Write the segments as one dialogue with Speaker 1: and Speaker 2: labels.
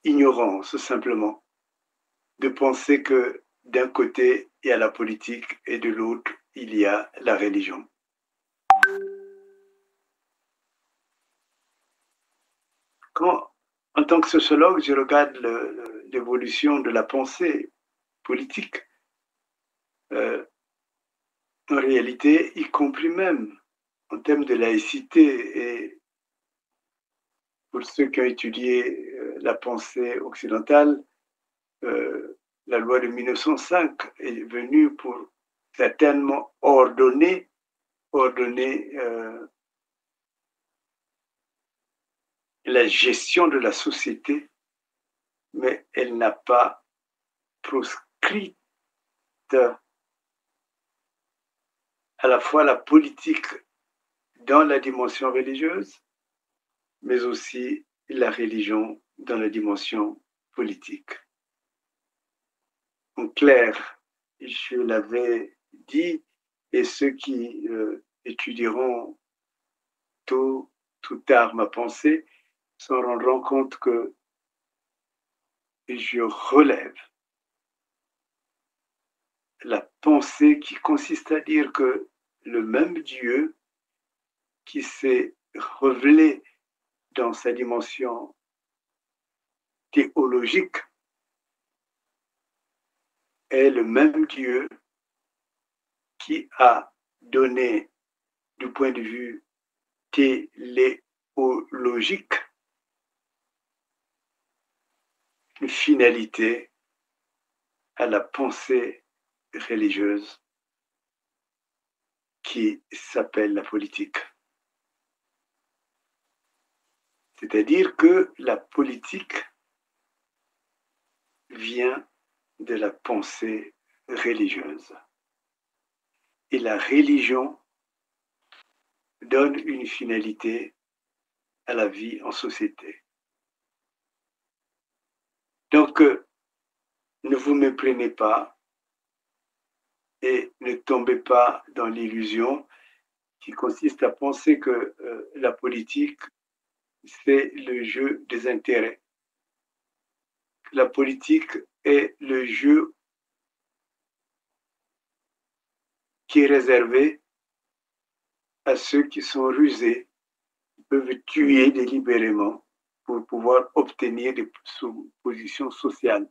Speaker 1: ignorance simplement de penser que d'un côté il y a la politique et de l'autre il y a la religion. Quand, en tant que sociologue, je regarde l'évolution de la pensée politique, en réalité, y compris même en termes de laïcité, et pour ceux qui ont étudié la pensée occidentale, la loi de 1905 est venue pour certainement ordonner la gestion de la société, mais elle n'a pas proscrit à la fois la politique dans la dimension religieuse, mais aussi la religion dans la dimension politique. En clair, je l'avais dit, et ceux qui étudieront tôt ou tard ma pensée s'en rendront compte que je relève la pensée qui consiste à dire que le même Dieu qui s'est révélé dans sa dimension théologique est le même Dieu qui a donné, du point de vue téléologique, une finalité à la pensée religieuse qui s'appelle la politique. C'est-à-dire que la politique vient de la pensée religieuse. Et la religion donne une finalité à la vie en société. Donc, ne vous méprenez pas et ne tombez pas dans l'illusion qui consiste à penser que la politique, c'est le jeu des intérêts. La politique est le jeu qui est réservé à ceux qui sont rusés, qui peuvent tuer délibérément pour pouvoir obtenir des positions sociales,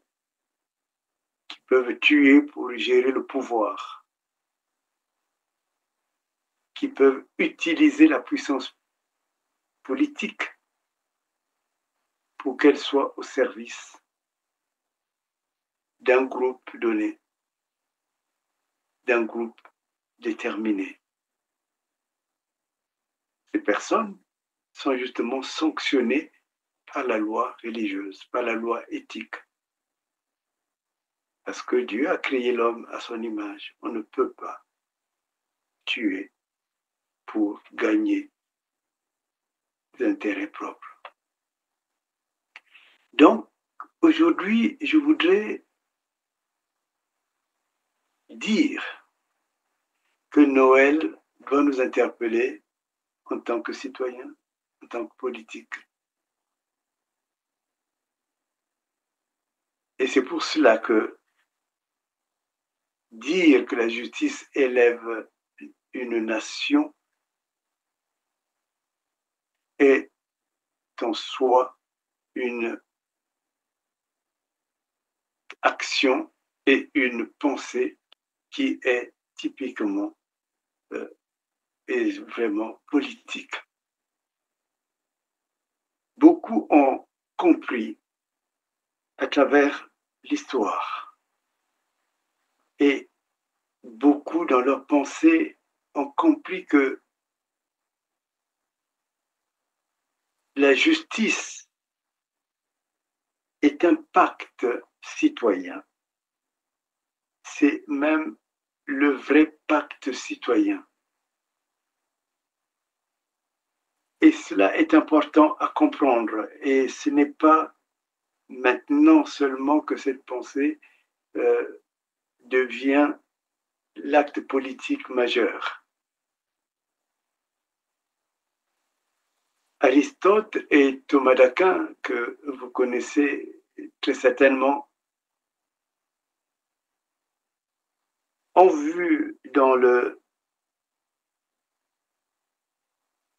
Speaker 1: qui peuvent tuer pour gérer le pouvoir, qui peuvent utiliser la puissance politique pour qu'elle soit au service d'un groupe donné, d'un groupe déterminé. Ces personnes sont justement sanctionnées par la loi religieuse, par la loi éthique. Parce que Dieu a créé l'homme à son image. On ne peut pas tuer pour gagner des intérêts propres. Donc, aujourd'hui, je voudrais dire que Noël doit nous interpeller en tant que citoyens, en tant que politiques. Et c'est pour cela que dire que la justice élève une nation est en soi une action et une pensée qui est typiquement et vraiment politique. Beaucoup ont compris à travers l'histoire et beaucoup dans leur pensée ont compris que la justice est un pacte citoyen. C'est même le vrai pacte citoyen. Et cela est important à comprendre. Et ce n'est pas maintenant seulement que cette pensée devient l'acte politique majeur. Aristote et Thomas d'Aquin, que vous connaissez très certainement, ont vu dans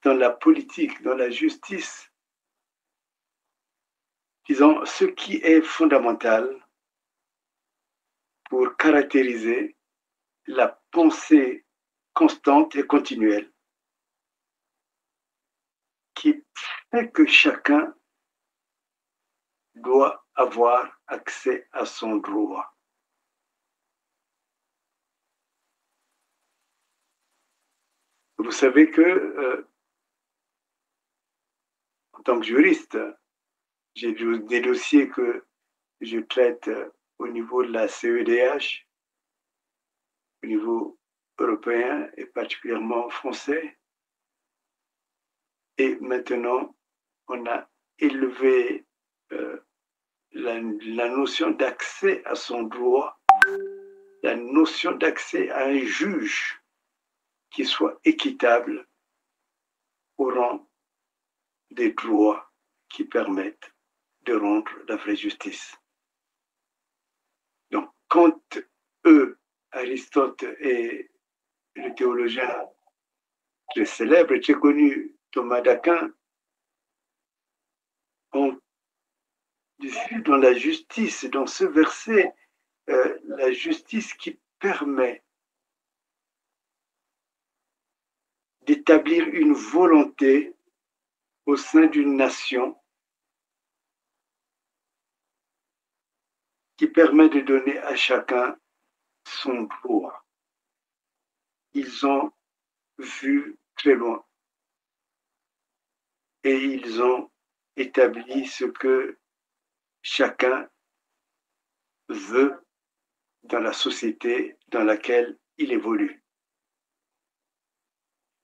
Speaker 1: la politique, dans la justice, disons, ce qui est fondamental pour caractériser la pensée constante et continuelle qui fait que chacun doit avoir accès à son droit. Vous savez que, en tant que juriste, j'ai des dossiers que je traite au niveau de la CEDH, au niveau européen et particulièrement français. Et maintenant, on a élevé la notion d'accès à son droit, la notion d'accès à un juge qui soit équitable au rang des droits qui permettent de rendre la vraie justice. Donc, quand eux, Aristote et le théologien très célèbre et très connu, Thomas d'Aquin, ont dit dans la justice, dans ce verset, la justice qui permet d'établir une volonté au sein d'une nation, qui permet de donner à chacun son droit. Ils ont vu très loin et ils ont établi ce que chacun veut dans la société dans laquelle il évolue.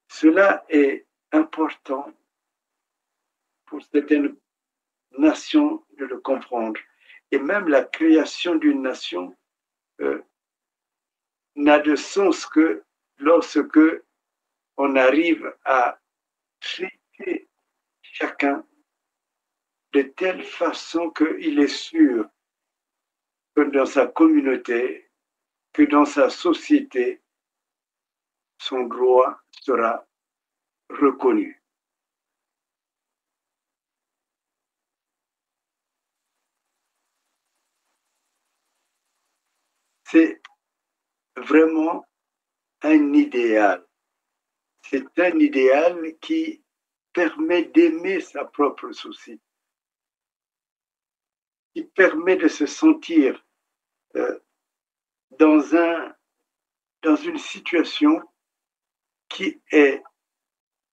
Speaker 1: Cela est important pour certaines nations de le comprendre. Et même la création d'une nation n'a de sens que lorsque on arrive à traiter chacun de telle façon qu'il est sûr que dans sa communauté, que dans sa société, son droit sera reconnu. C'est vraiment un idéal. C'est un idéal qui permet d'aimer sa propre société, qui permet de se sentir dans une situation qui est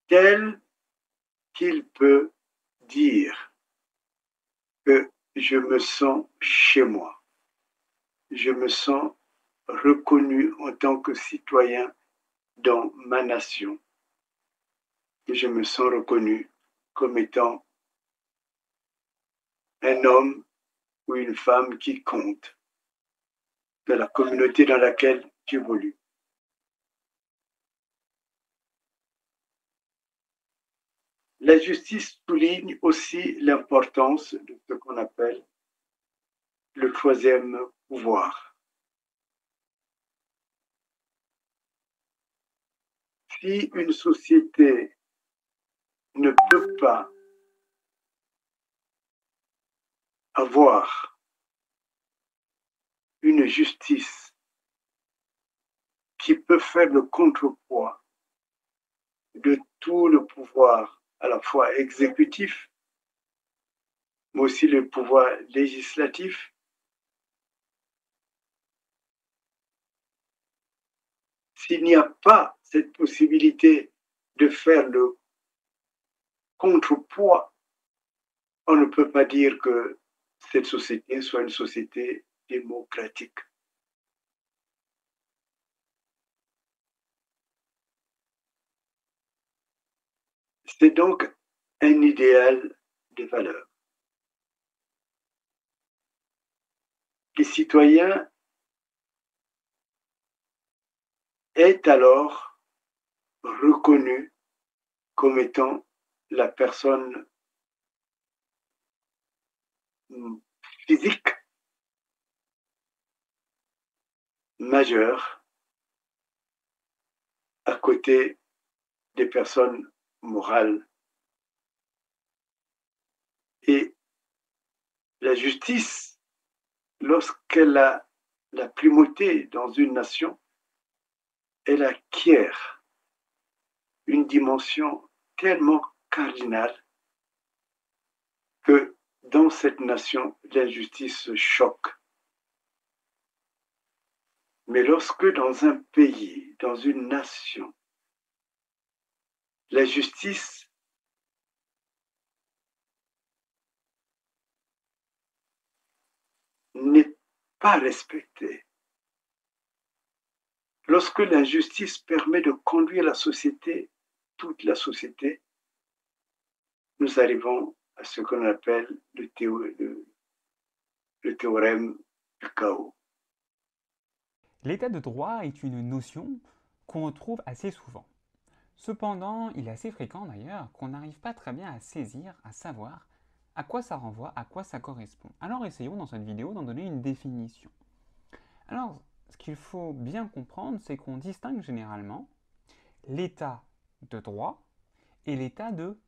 Speaker 1: telle qu'il peut dire que je me sens chez moi, je me sens reconnu en tant que citoyen dans ma nation, et je me sens reconnu comme étant un homme ou une femme qui compte dans la communauté dans laquelle j'évolue. La justice souligne aussi l'importance de ce qu'on appelle le troisième pouvoir. Si une société ne peut pas avoir une justice qui peut faire le contrepoids de tout le pouvoir, à la fois exécutif, mais aussi le pouvoir législatif, s'il n'y a pas cette possibilité de faire le contrepoids, on ne peut pas dire que cette société soit une société démocratique. C'est donc un idéal de valeur. Les citoyens est alors reconnus comme étant la personne physique majeur à côté des personnes morales. Et la justice, lorsqu'elle a la primauté dans une nation, elle acquiert une dimension tellement cardinale que dans cette nation, l'injustice choque. Mais lorsque dans un pays, dans une nation, la justice n'est pas respectée, lorsque l'injustice permet de conduire la société, toute la société, nous arrivons à ce qu'on appelle le théorème du chaos.
Speaker 2: L'état de droit est une notion qu'on retrouve assez souvent. Cependant, il est assez fréquent d'ailleurs qu'on n'arrive pas très bien à saisir, à savoir à quoi ça renvoie, à quoi ça correspond. Alors essayons dans cette vidéo d'en donner une définition. Alors, ce qu'il faut bien comprendre, c'est qu'on distingue généralement l'état de droit et l'état de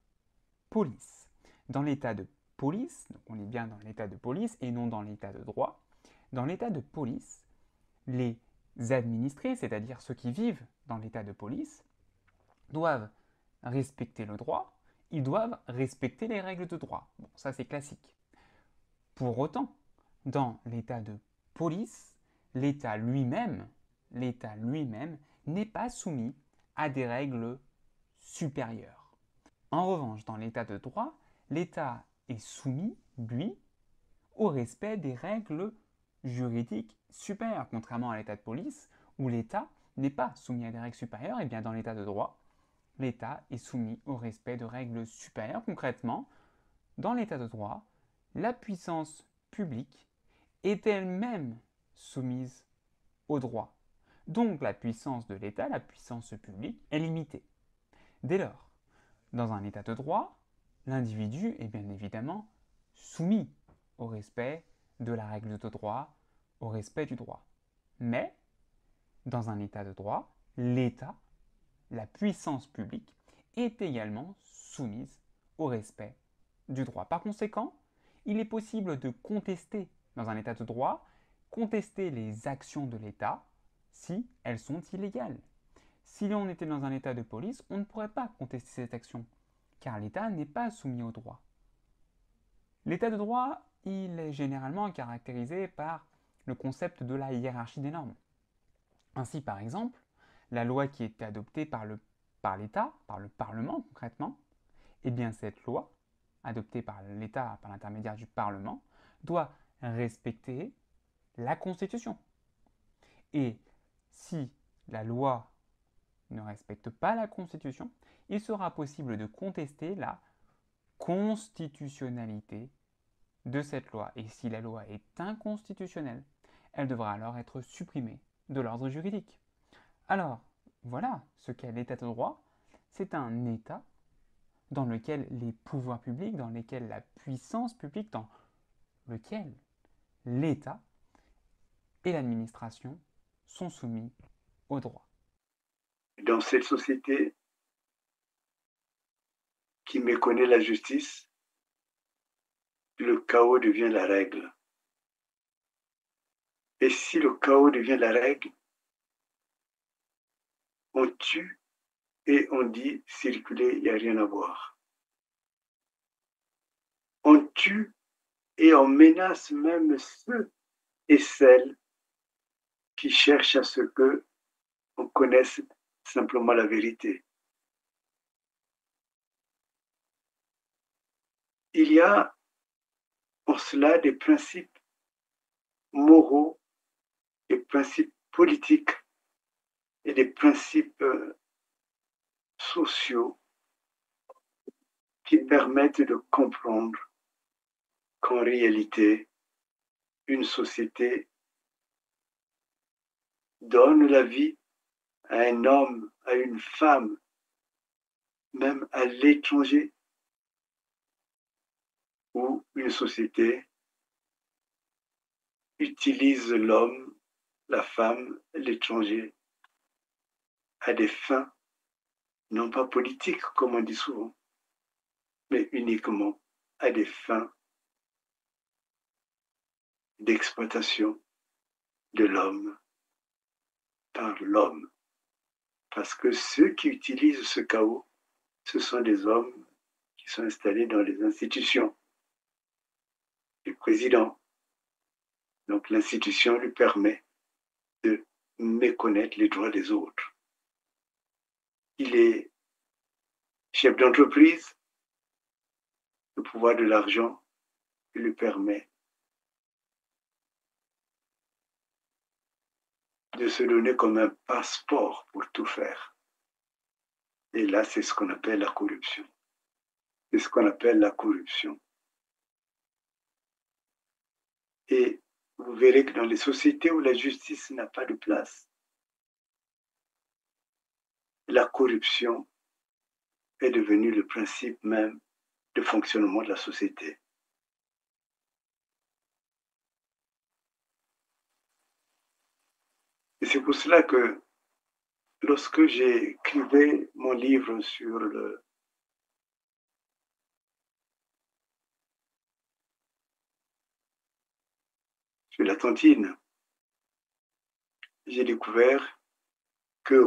Speaker 2: police. Dans l'état de police, donc on est bien dans l'état de police et non dans l'état de droit, dans l'état de police, les administrés, c'est-à-dire ceux qui vivent dans l'état de police, doivent respecter le droit, ils doivent respecter les règles de droit. Bon, ça c'est classique. Pour autant, dans l'état de police, l'État lui-même n'est pas soumis à des règles supérieures. En revanche, dans l'état de droit, l'État est soumis, lui, au respect des règles juridiques supérieures, contrairement à l'état de police, où l'État n'est pas soumis à des règles supérieures. Et bien dans l'état de droit, l'État est soumis au respect de règles supérieures. Concrètement, dans l'état de droit, la puissance publique est elle-même soumise au droit. Donc la puissance de l'État, la puissance publique, est limitée. Dès lors, dans un état de droit, l'individu est bien évidemment soumis au respect de la règle de droit, au respect du droit. Mais, dans un état de droit, l'État, la puissance publique, est également soumise au respect du droit. Par conséquent, il est possible de contester, dans un état de droit, contester les actions de l'État si elles sont illégales. Si l'on était dans un état de police, on ne pourrait pas contester cette action, car l'État n'est pas soumis au droit. L'état de droit, il est généralement caractérisé par le concept de la hiérarchie des normes. Ainsi, par exemple, la loi qui est adoptée par l'État, par le Parlement concrètement, eh bien cette loi, adoptée par l'État par l'intermédiaire du Parlement, doit respecter la Constitution. Et si la loi ne respecte pas la Constitution, il sera possible de contester la constitutionnalité de cette loi. Et si la loi est inconstitutionnelle, elle devra alors être supprimée de l'ordre juridique. Alors, voilà ce qu'est l'état de droit. C'est un état dans lequel les pouvoirs publics, dans lequel la puissance publique, dans lequel l'État et l'administration sont soumis au droit.
Speaker 1: Dans cette société qui méconnaît la justice, le chaos devient la règle. Et si le chaos devient la règle, on tue et on dit circuler, il n'y a rien à voir. On tue et on menace même ceux et celles qui cherchent à ce que on connaisse simplement la vérité. Il y a en cela des principes moraux, des principes politiques et des principes sociaux qui permettent de comprendre qu'en réalité, une société donne la vie à un homme, à une femme, même à l'étranger, où une société utilise l'homme la femme, l'étranger, à des fins non pas politiques, comme on dit souvent, mais uniquement à des fins d'exploitation de l'homme par l'homme. Parce que ceux qui utilisent ce chaos, ce sont des hommes qui sont installés dans les institutions. Le président, donc l'institution lui permet de méconnaître les droits des autres. Il est chef d'entreprise, le pouvoir de l'argent lui permet de se donner comme un passeport pour tout faire. Et là, c'est ce qu'on appelle la corruption. C'est ce qu'on appelle la corruption. Et vous verrez que dans les sociétés où la justice n'a pas de place, la corruption est devenue le principe même de fonctionnement de la société. Et c'est pour cela que lorsque j'ai écrit mon livre sur la tontine, j'ai découvert que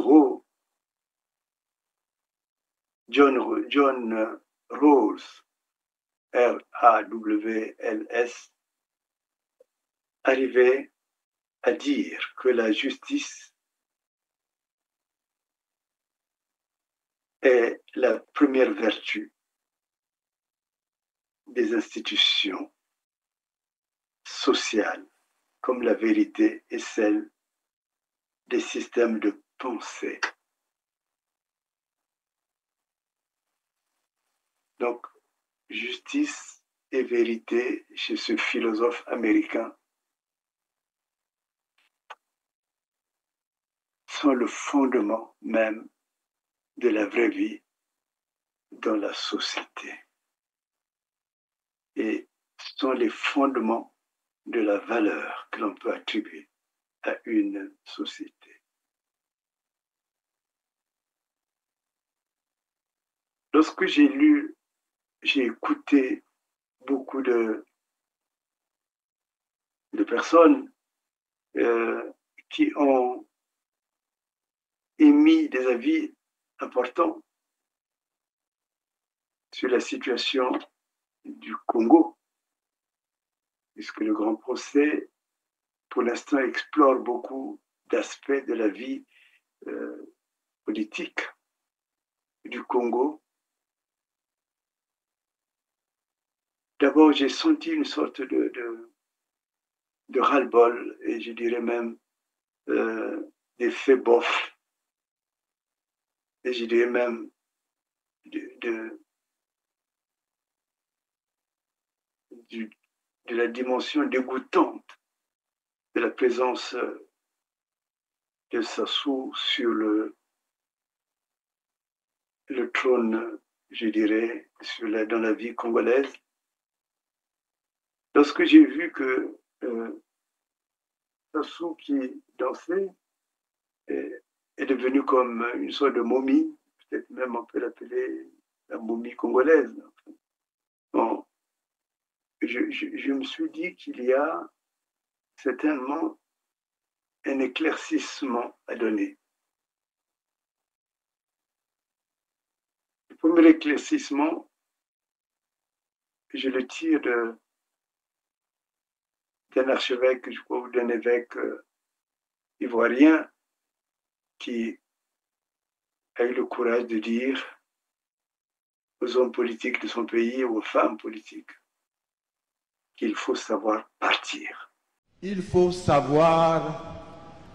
Speaker 1: John Rawls, R-A-W-L-S, arrivait à dire que la justice est la première vertu des institutions sociales, comme la vérité est celle des systèmes de pensée. Donc, justice et vérité chez ce philosophe américain sont le fondement même de la vraie vie dans la société. Et sont les fondements de la valeur que l'on peut attribuer à une société. Lorsque j'ai écouté beaucoup de personnes qui ont émis des avis importants sur la situation du Congo, puisque le grand procès, pour l'instant, explore beaucoup d'aspects de la vie politique du Congo. D'abord, j'ai senti une sorte de ras-le-bol, et je dirais même d'effet bof, et je dirais même de la dimension dégoûtante de la présence de Sassou sur le trône, je dirais, dans la vie congolaise. Lorsque j'ai vu que Sassou qui dansait est devenu comme une sorte de momie, peut-être même on peut l'appeler la momie congolaise. Bon, je me suis dit qu'il y a certainement un éclaircissement à donner. Le premier éclaircissement, je le tire d'un archevêque, je crois, ou d'un évêque ivoirien qui a eu le courage de dire aux hommes politiques de son pays, aux femmes politiques, qu'il faut savoir partir.
Speaker 3: Il faut savoir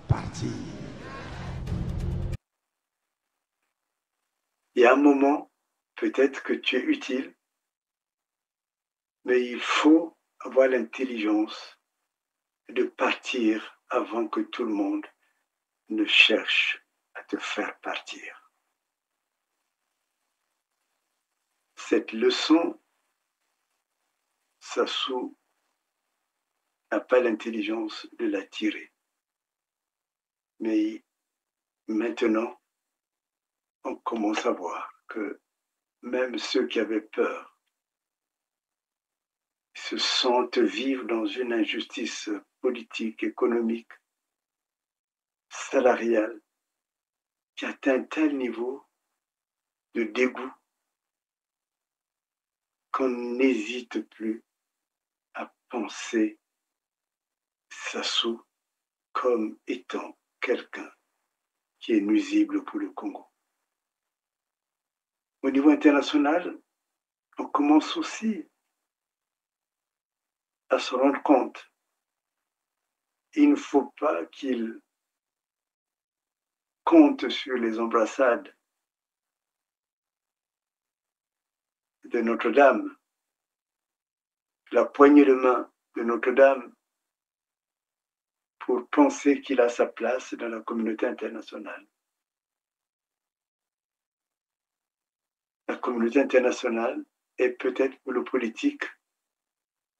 Speaker 3: partir.
Speaker 1: Il y a un moment, peut-être que tu es utile, mais il faut avoir l'intelligence de partir avant que tout le monde ne cherche à te faire partir. Cette leçon, Sassou n'a pas l'intelligence de la tirer. Mais maintenant, on commence à voir que même ceux qui avaient peur se sentent vivre dans une injustice politique, économique, salariale, qui atteint tel niveau de dégoût qu'on n'hésite plus à penser Sassou comme étant quelqu'un qui est nuisible pour le Congo. Au niveau international, on commence aussi à se rendre compte. Il ne faut pas qu'il compte sur les embrassades de Notre-Dame, la poignée de main de Notre-Dame, pour penser qu'il a sa place dans la communauté internationale. La communauté internationale est peut-être pour le politique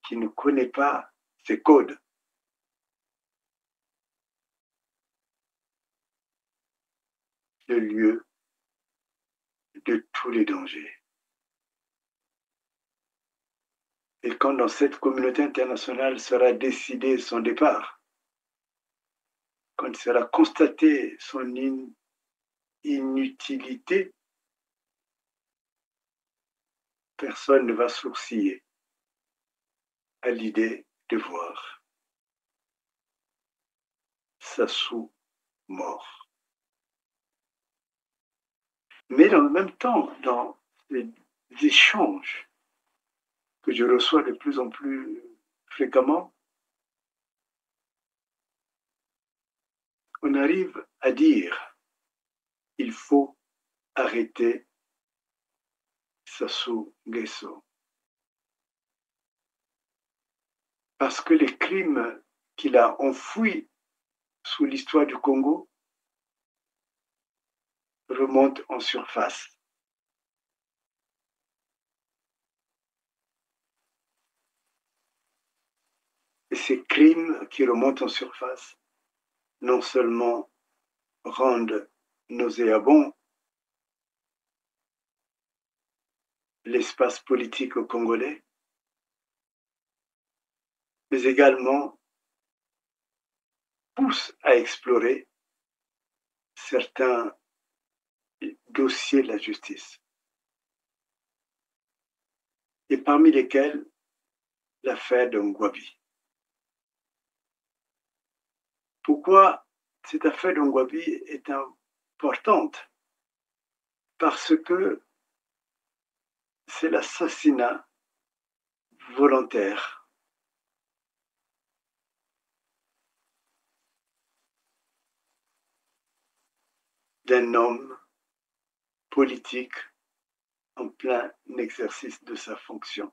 Speaker 1: qui ne connaît pas ses codes. Le lieu de tous les dangers. Et quand dans cette communauté internationale sera décidé son départ, quand sera constatée son inutilité, personne ne va sourciller à l'idée de voir Sassou mort. Mais dans le même temps, dans les échanges que je reçois de plus en plus fréquemment, on arrive à dire il faut arrêter Sassou Nguesso. Parce que les crimes qu'il a enfouis sous l'histoire du Congo remontent en surface. Et ces crimes qui remontent en surface non seulement rendent nauséabond l'espace politique congolais, mais également poussent à explorer certains dossiers de la justice, et parmi lesquels l'affaire de Ngouabi. Pourquoi cette affaire de Ngouabi est importante? Parce que c'est l'assassinat volontaire d'un homme politique en plein exercice de sa fonction.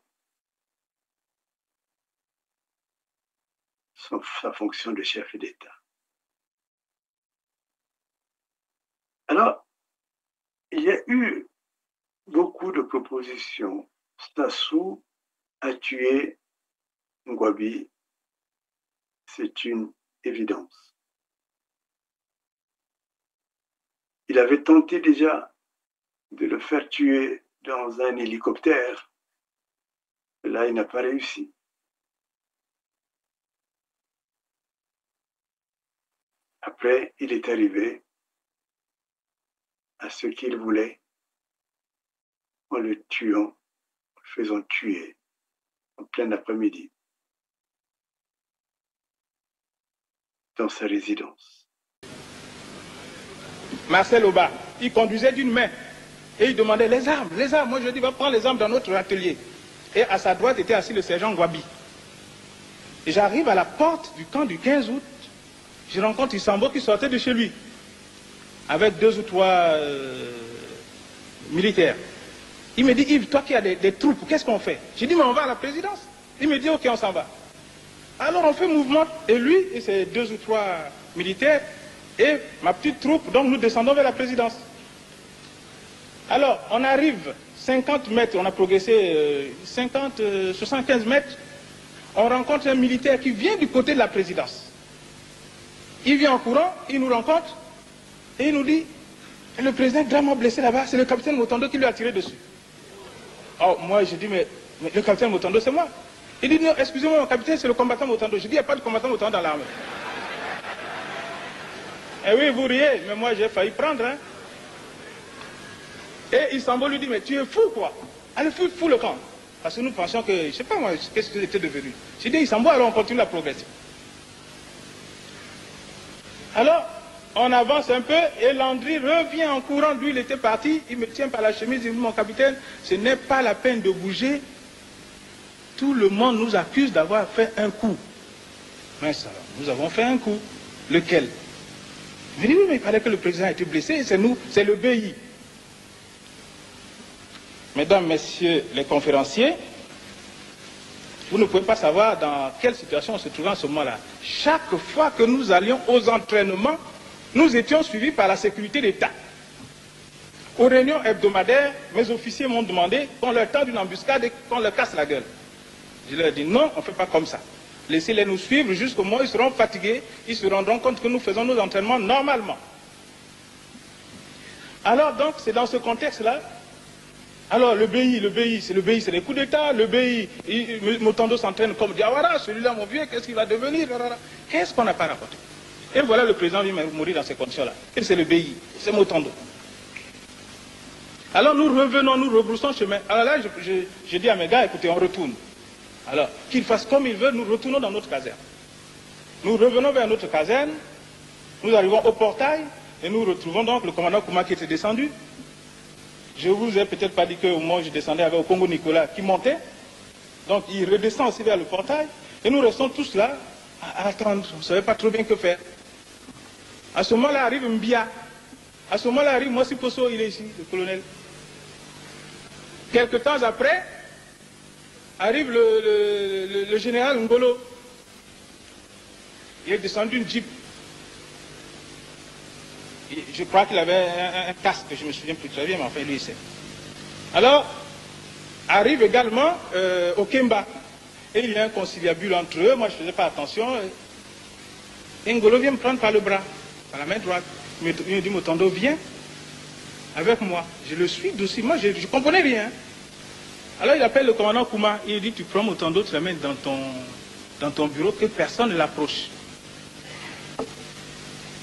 Speaker 1: Sa fonction de chef d'État. Alors, il y a eu beaucoup de propositions. Sassou a tué Ngouabi, c'est une évidence. Il avait tenté déjà de le faire tuer dans un hélicoptère. Là, il n'a pas réussi. Après, il est arrivé à ce qu'il voulait en le tuant, en le faisant tuer en plein après-midi dans sa résidence.
Speaker 4: Marcel Oba, il conduisait d'une main et il demandait les armes, les armes. Moi je dis, va prendre les armes dans notre atelier. Et à sa droite était assis le sergent Ngouabi. Et j'arrive à la porte du camp du 15 août, je rencontre Issambo qui sortait de chez lui, avec 2 ou 3 militaires. Il me dit, Yves, toi qui as des troupes, qu'est-ce qu'on fait? J'ai dit, mais on va à la présidence. Il me dit, ok, on s'en va. Alors on fait mouvement, et lui et ses 2 ou 3 militaires, et ma petite troupe, donc nous descendons vers la présidence. Alors, on arrive 50 mètres, on a progressé 75 mètres, on rencontre un militaire qui vient du côté de la présidence. Il vient en courant, il nous rencontre, et il nous dit, le président est gravement blessé là-bas, c'est le capitaine Motondo qui lui a tiré dessus. Alors moi je dis, mais le capitaine Motondo c'est moi. Il dit, non, excusez-moi, mon capitaine, c'est le combattant Motondo. Je dis, il n'y a pas de combattant Motondo dans l'armée. Eh oui, vous riez, mais moi j'ai failli prendre. Hein. Et Isambo lui dit, mais tu es fou quoi. Allez, fous le camp. Parce que nous pensions que, je ne sais pas moi, qu'est-ce que j'étais devenu. J'ai dit, Isambo, alors on continue la progression. Alors, on avance un peu et Landry revient en courant. Lui, il était parti, il me tient par la chemise, il me dit, mon capitaine, ce n'est pas la peine de bouger. Tout le monde nous accuse d'avoir fait un coup. Mais ça, nous avons fait un coup. Lequel? Je dis, oui, mais il paraît que le président a été blessé, c'est nous, c'est le BI. Mesdames, messieurs les conférenciers, vous ne pouvez pas savoir dans quelle situation on se trouvait en ce moment-là. Chaque fois que nous allions aux entraînements, nous étions suivis par la sécurité d'État. Aux réunions hebdomadaires, mes officiers m'ont demandé qu'on leur tende une embuscade et qu'on leur casse la gueule. Je leur ai dit non, on ne fait pas comme ça. Laissez-les nous suivre jusqu'au moment où ils seront fatigués, ils se rendront compte que nous faisons nos entraînements normalement. Alors donc, c'est dans ce contexte-là. Alors le BI, c'est des coups d'État, le BI, Motondo s'entraîne comme Diawara, celui-là mon vieux, qu'est-ce qu'il va devenir? Qu'est-ce qu'on n'a pas rapporté? Et voilà le président vient mourir dans ces conditions-là. Et c'est le BI, c'est Motondo. Alors nous revenons, nous rebroussons chemin. Alors là, je dis à mes gars, écoutez, on retourne. Alors, qu'ils fassent comme ils veulent, nous retournons dans notre caserne. Nous revenons vers notre caserne, nous arrivons au portail, et nous retrouvons donc le commandant Kouma qui était descendu. Je vous ai peut-être pas dit qu'au moment où je descendais avec au Congo Nicolas qui montait. Donc il redescend aussi vers le portail. Et nous restons tous là à attendre. On ne savait pas trop bien que faire. À ce moment-là arrive Mbia. À ce moment-là arrive Mossi Poso, il est ici, le colonel. Quelques temps après, arrive le général Ngolo. Il est descendu une jeep. Je crois qu'il avait un casque, je ne me souviens plus très bien, mais enfin lui il sait. Alors, arrive également Okemba. Et il y a un conciliabule entre eux, moi je ne faisais pas attention. Et Ngolo vient me prendre par le bras, par la main droite. Il me dit, Motondo, viens avec moi. Je le suis doucement, je ne comprenais rien. Alors il appelle le commandant Kouma, il dit, tu prends Motondo, tu l'amènes dans ton bureau, que personne ne l'approche.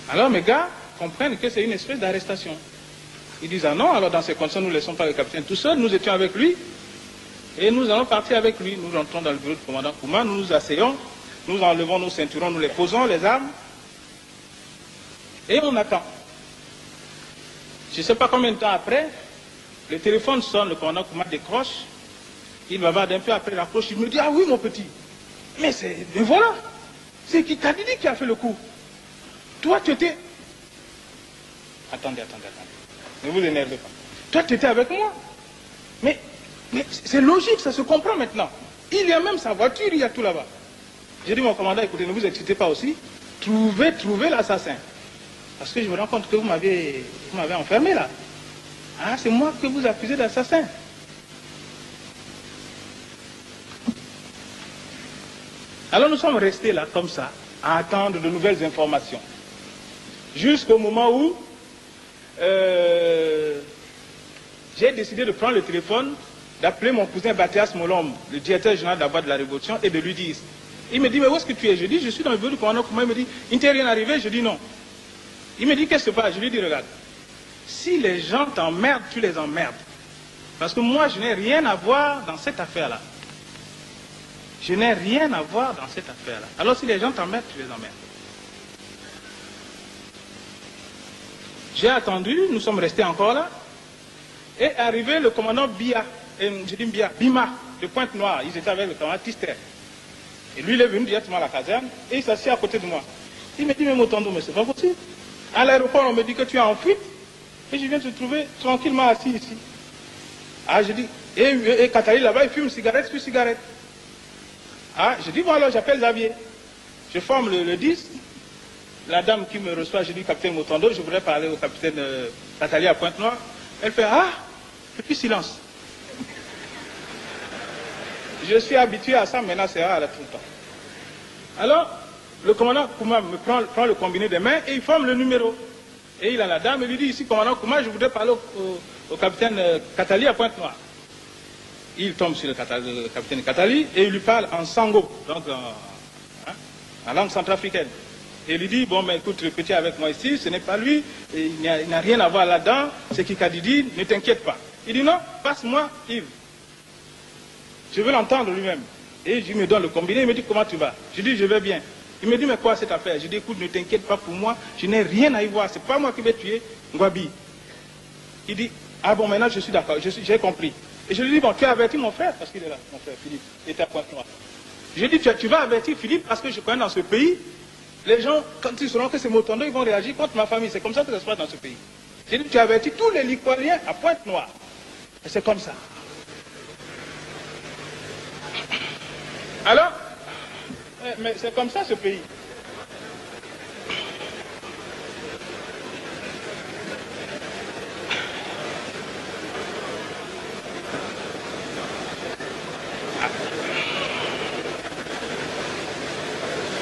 Speaker 4: Alors mes gars comprennent que c'est une espèce d'arrestation. Ils disent, ah non, alors dans ces conditions, nous ne laissons pas le capitaine tout seul, nous étions avec lui, et nous allons partir avec lui. Nous rentrons dans le bureau du commandant Kouma, nous nous asseyons, nous enlevons nos ceintures, nous les posons, les armes, et on attend. Je ne sais pas combien de temps après, le téléphone sonne, le commandant Kouma décroche, il bavarde un peu après l'approche, il me dit, ah oui mon petit, mais voilà, c'est Kadidi qui a fait le coup. Toi tu étais... Attendez. Ne vous énervez pas. Toi, tu étais avec moi. Mais c'est logique, ça se comprend maintenant. Il y a même sa voiture, il y a tout là-bas. J'ai dit, mon commandant, écoutez, ne vous excitez pas aussi. Trouvez l'assassin. Parce que je me rends compte que vous m'avez enfermé là. Ah, c'est moi que vous accusez d'assassin. Alors nous sommes restés là, comme ça, à attendre de nouvelles informations. Jusqu'au moment où j'ai décidé de prendre le téléphone, d'appeler mon cousin Batias Molom, le directeur général d'abord de la Révolution, et de lui dire. Il me dit, mais où est-ce que tu es? Je dis, je suis dans le bureau du commandant Kouma. Il me dit, il ne t'est rien arrivé? Je dis non. Il me dit, qu'est-ce qui se passe? Je lui dis, regarde, si les gens t'emmerdent, tu les emmerdes. Parce que moi, je n'ai rien à voir dans cette affaire-là. Je n'ai rien à voir dans cette affaire-là. Alors si les gens t'emmerdent, tu les emmerdes. J'ai attendu, nous sommes restés encore là, et arrivé le commandant Bima, de Pointe-Noire, ils étaient avec le commandant Tister. Et lui, il est venu directement à la caserne, et il s'assied à côté de moi. Il me dit, mais Motondo, mais c'est pas possible. À l'aéroport, on me dit que tu es en fuite, et je viens te trouver tranquillement assis ici. Ah, je dis, et Katari là-bas, il fume cigarette sur cigarette. Ah, je dis, bon alors, j'appelle Xavier. Je forme le 10. La dame qui me reçoit, je dis, capitaine Motondo, je voudrais parler au capitaine Nathalie à Pointe-Noire. Elle fait, ah, et puis silence. Je suis habitué à ça, maintenant c'est rare, tout le temps. Alors, le commandant Kouma me prend le combiné des mains et il forme le numéro. Et il a la dame et lui dit, ici, commandant Kouma, je voudrais parler au capitaine Katali à Pointe-Noire. Il tombe sur le capitaine Katali et il lui parle en sango, donc en langue centrafricaine. Et il lui dit, bon, mais écoute, le petit avec moi ici, ce n'est pas lui, et il n'a rien à voir là-dedans, c'est Kikadidi, ne t'inquiète pas. Il dit, non, passe-moi Yves. Je veux l'entendre lui-même. Et je me donne le combiné, il me dit, comment tu vas? Je dis, je vais bien. Il me dit, mais quoi cette affaire? Je dis, écoute, ne t'inquiète pas pour moi, je n'ai rien à y voir, c'est pas moi qui vais tuer Ngwabi. Il dit, ah bon, maintenant je suis d'accord, j'ai compris. Et je lui dis, bon, tu as averti mon frère, parce qu'il est là, mon frère Philippe, il était à Pointe-Noire. Je dis, tu vas avertir Philippe, parce que je connais dans ce pays, les gens, quand ils sauront que c'est Motondo, ils vont réagir contre ma famille. C'est comme ça que ça se passe dans ce pays. J'ai dit, tu as averti tous les Liquoriens à Pointe-Noire. Et c'est comme ça. Alors, mais c'est comme ça ce pays.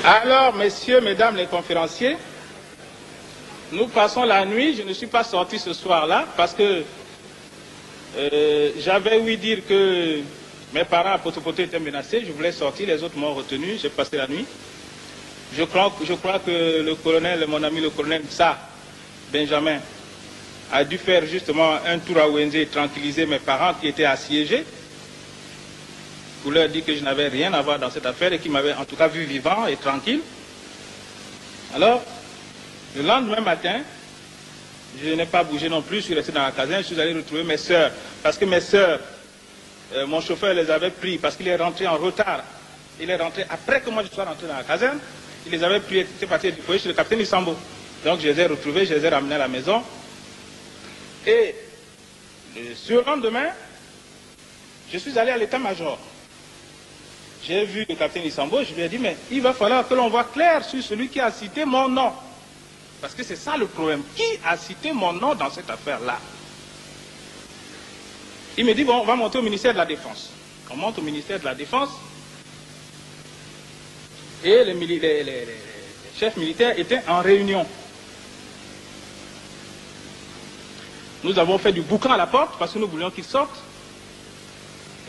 Speaker 4: Alors, messieurs, mesdames les conférenciers, nous passons la nuit. Je ne suis pas sorti ce soir-là parce que j'avais ouï dire que mes parents à Potopoto étaient menacés. Je voulais sortir, les autres m'ont retenu. J'ai passé la nuit. Je crois que le colonel, mon ami le colonel Sa Benjamin, a dû faire justement un tour à Ouenze et tranquilliser mes parents qui étaient assiégés, pour leur dire que je n'avais rien à voir dans cette affaire et qu'ils m'avaient en tout cas vu vivant et tranquille. Alors, le lendemain matin, je n'ai pas bougé non plus, je suis resté dans la caserne, je suis allé retrouver mes sœurs, parce que mes sœurs, mon chauffeur les avait pris, parce qu'il est rentré en retard. Il est rentré après que moi je sois rentré dans la caserne, il les avait pris, il était parti du foyer chez le capitaine Isambo. Donc je les ai retrouvés, je les ai ramenés à la maison. Et ce lendemain, je suis allé à l'état-major. J'ai vu le capitaine Isambo, je lui ai dit, mais il va falloir que l'on voit clair sur celui qui a cité mon nom. Parce que c'est ça le problème. Qui a cité mon nom dans cette affaire-là? Il me dit, bon, on va monter au ministère de la Défense. On monte au ministère de la Défense. Et les chefs militaires étaient en réunion. Nous avons fait du boucan à la porte parce que nous voulions qu'ils sortent.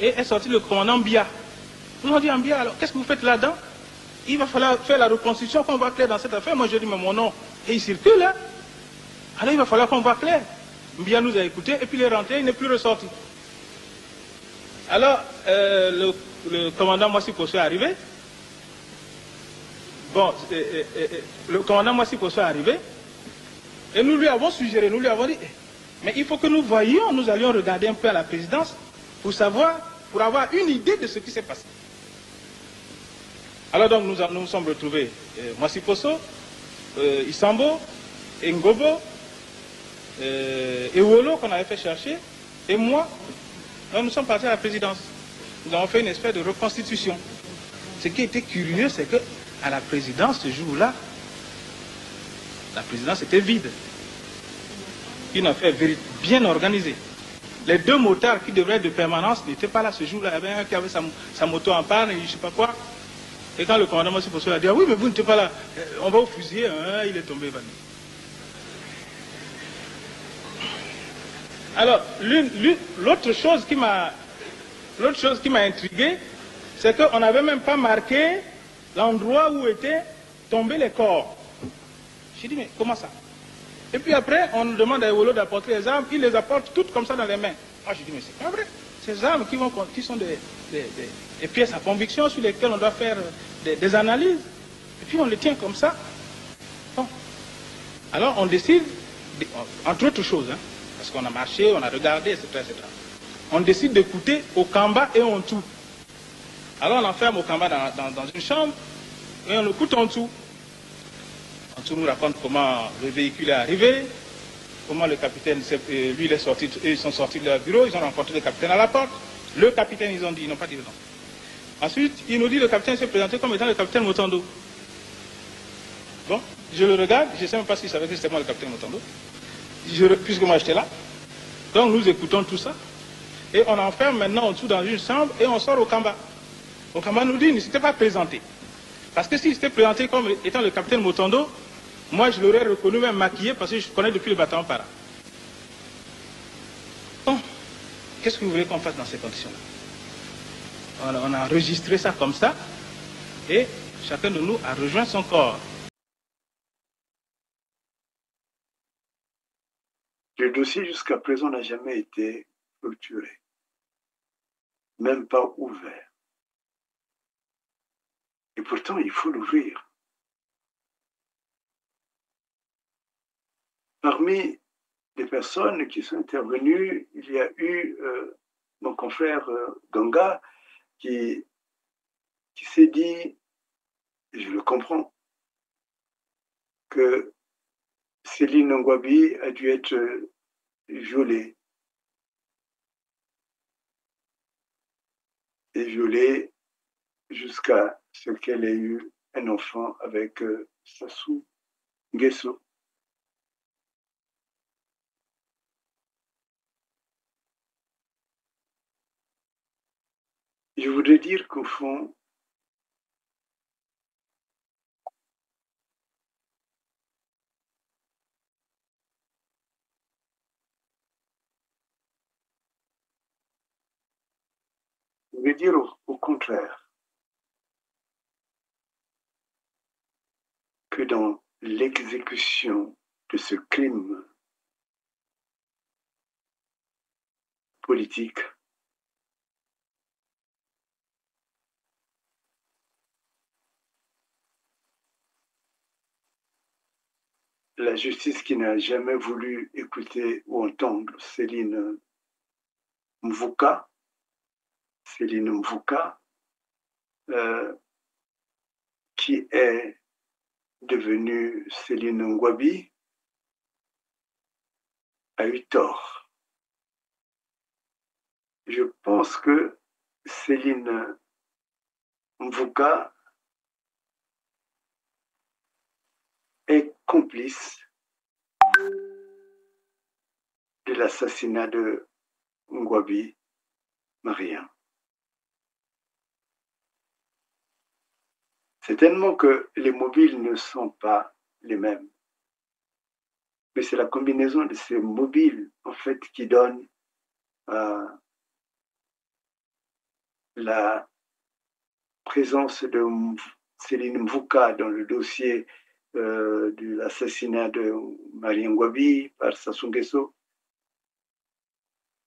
Speaker 4: Et est sorti le commandant Bia. Nous avons dit, Bia, alors qu'est-ce que vous faites là-dedans? Il va falloir faire la reconstitution, qu'on voit clair dans cette affaire. Moi, je dis, mais mon nom, et il circule, hein? Alors, il va falloir qu'on voit clair. Bia nous a écoutés, et puis il est rentré, il n'est plus ressorti. Alors, le commandant Moissi Posso est arrivé. Bon, le commandant Moissi Posso est arrivé, et nous lui avons suggéré, nous lui avons dit, mais il faut que nous voyions, nous allions regarder un peu à la présidence, pour savoir, pour avoir une idée de ce qui s'est passé. Alors donc nous nous sommes retrouvés, Moissi Posso, Isambo, Ngobo, Ewolo qu'on avait fait chercher, et moi, donc nous sommes partis à la présidence. Nous avons fait une espèce de reconstitution. Ce qui était curieux, c'est que à la présidence, ce jour-là, la présidence était vide. Une affaire bien organisée. Les deux motards qui devraient être de permanence n'étaient pas là ce jour-là. Il y avait un qui avait sa moto en panne, et je ne sais pas quoi. Et quand le commandant Moissi Posso a dit, ah oui, mais vous n'étiez pas là, on va au fusiller, hein, il est tombé évanoui. Alors, l'autre chose qui m'a intrigué, c'est qu'on n'avait même pas marqué l'endroit où étaient tombés les corps. J'ai dit, mais comment ça? Et puis après, on nous demande à Ewolo d'apporter les armes, il les apporte toutes comme ça dans les mains. Moi, je dis, mais c'est pas vrai. Ces armes qui sont des pièces à conviction sur lesquelles on doit faire des analyses. Et puis on les tient comme ça. Bon. Alors on décide, entre autres choses, hein, parce qu'on a marché, on a regardé, etc., etc. On décide d'écouter Okamba et Ontou. Alors on enferme Okamba dans une chambre et on écoute Ontou. Ontou nous raconte comment le véhicule est arrivé, comment le capitaine, lui, il est sorti, ils sont sortis de leur bureau, ils ont rencontré le capitaine à la porte. Le capitaine, ils ont dit, ils n'ont pas dit le nom. Ensuite, il nous dit, le capitaine s'est présenté comme étant le capitaine Motondo. Bon, je le regarde, je ne sais même pas s'il savait que c'était moi le capitaine Motondo, puisque moi j'étais là. Donc nous écoutons tout ça, et on enferme maintenant en dessous dans une chambre, et on sort au Kamba. Au Kamba nous dit, il ne s'était pas présenté. Parce que s'il s'était présenté comme étant le capitaine Motondo, moi je l'aurais reconnu même maquillé parce que je connais depuis le bâtiment para. Bon, qu'est-ce que vous voulez qu'on fasse dans ces conditions-là? On a enregistré ça comme ça et chacun de nous a rejoint son corps.
Speaker 1: Le dossier jusqu'à présent n'a jamais été clôturé, même pas ouvert. Et pourtant, il faut l'ouvrir. Parmi les personnes qui sont intervenues, il y a eu mon confrère Ganga qui s'est dit, et je le comprends, que Céline Ngouabi a dû être violée. Et violée jusqu'à ce qu'elle ait eu un enfant avec Sassou Nguesso. Je voudrais dire qu'au fond, je veux dire au contraire, que dans l'exécution de ce crime politique, la justice qui n'a jamais voulu écouter ou entendre Céline Mvuka, qui est devenue Céline Ngouabi, a eu tort. Je pense que Céline Mvuka est complice de l'assassinat de Ngouabi Marien. Certainement que les mobiles ne sont pas les mêmes. Mais c'est la combinaison de ces mobiles, en fait, qui donne la présence de Céline Mvuka dans le dossier de l'assassinat de Marien Ngouabi par Sassou Nguesso,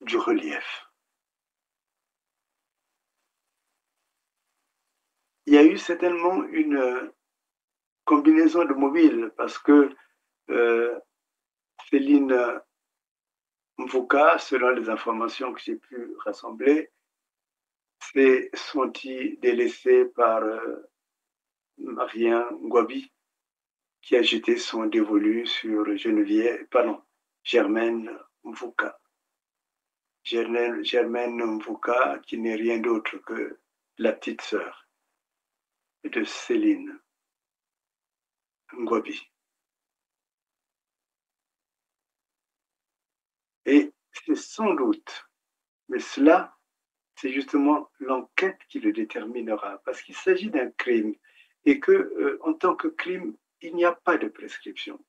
Speaker 1: du relief. Il y a eu certainement une combinaison de mobiles parce que Céline Mvuka, selon les informations que j'ai pu rassembler, s'est sentie délaissée par Marien Ngouabi, qui a jeté son dévolu sur Germaine Mvuka. Germaine Mvuka, qui n'est rien d'autre que la petite sœur de Céline Ngouabi. Et c'est sans doute, mais cela, c'est justement l'enquête qui le déterminera, parce qu'il s'agit d'un crime, et que, en tant que crime, il n'y a pas de prescription.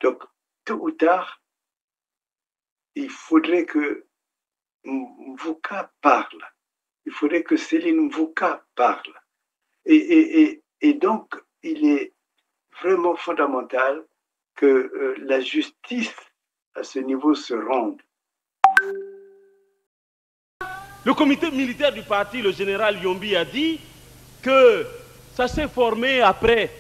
Speaker 1: Donc, tôt ou tard, il faudrait que Mvuka parle. Il faudrait que Céline Mvuka parle. Et donc, il est vraiment fondamental que la justice à ce niveau se rende.
Speaker 5: Le comité militaire du parti, le général Yombi, a dit que ça s'est formé après,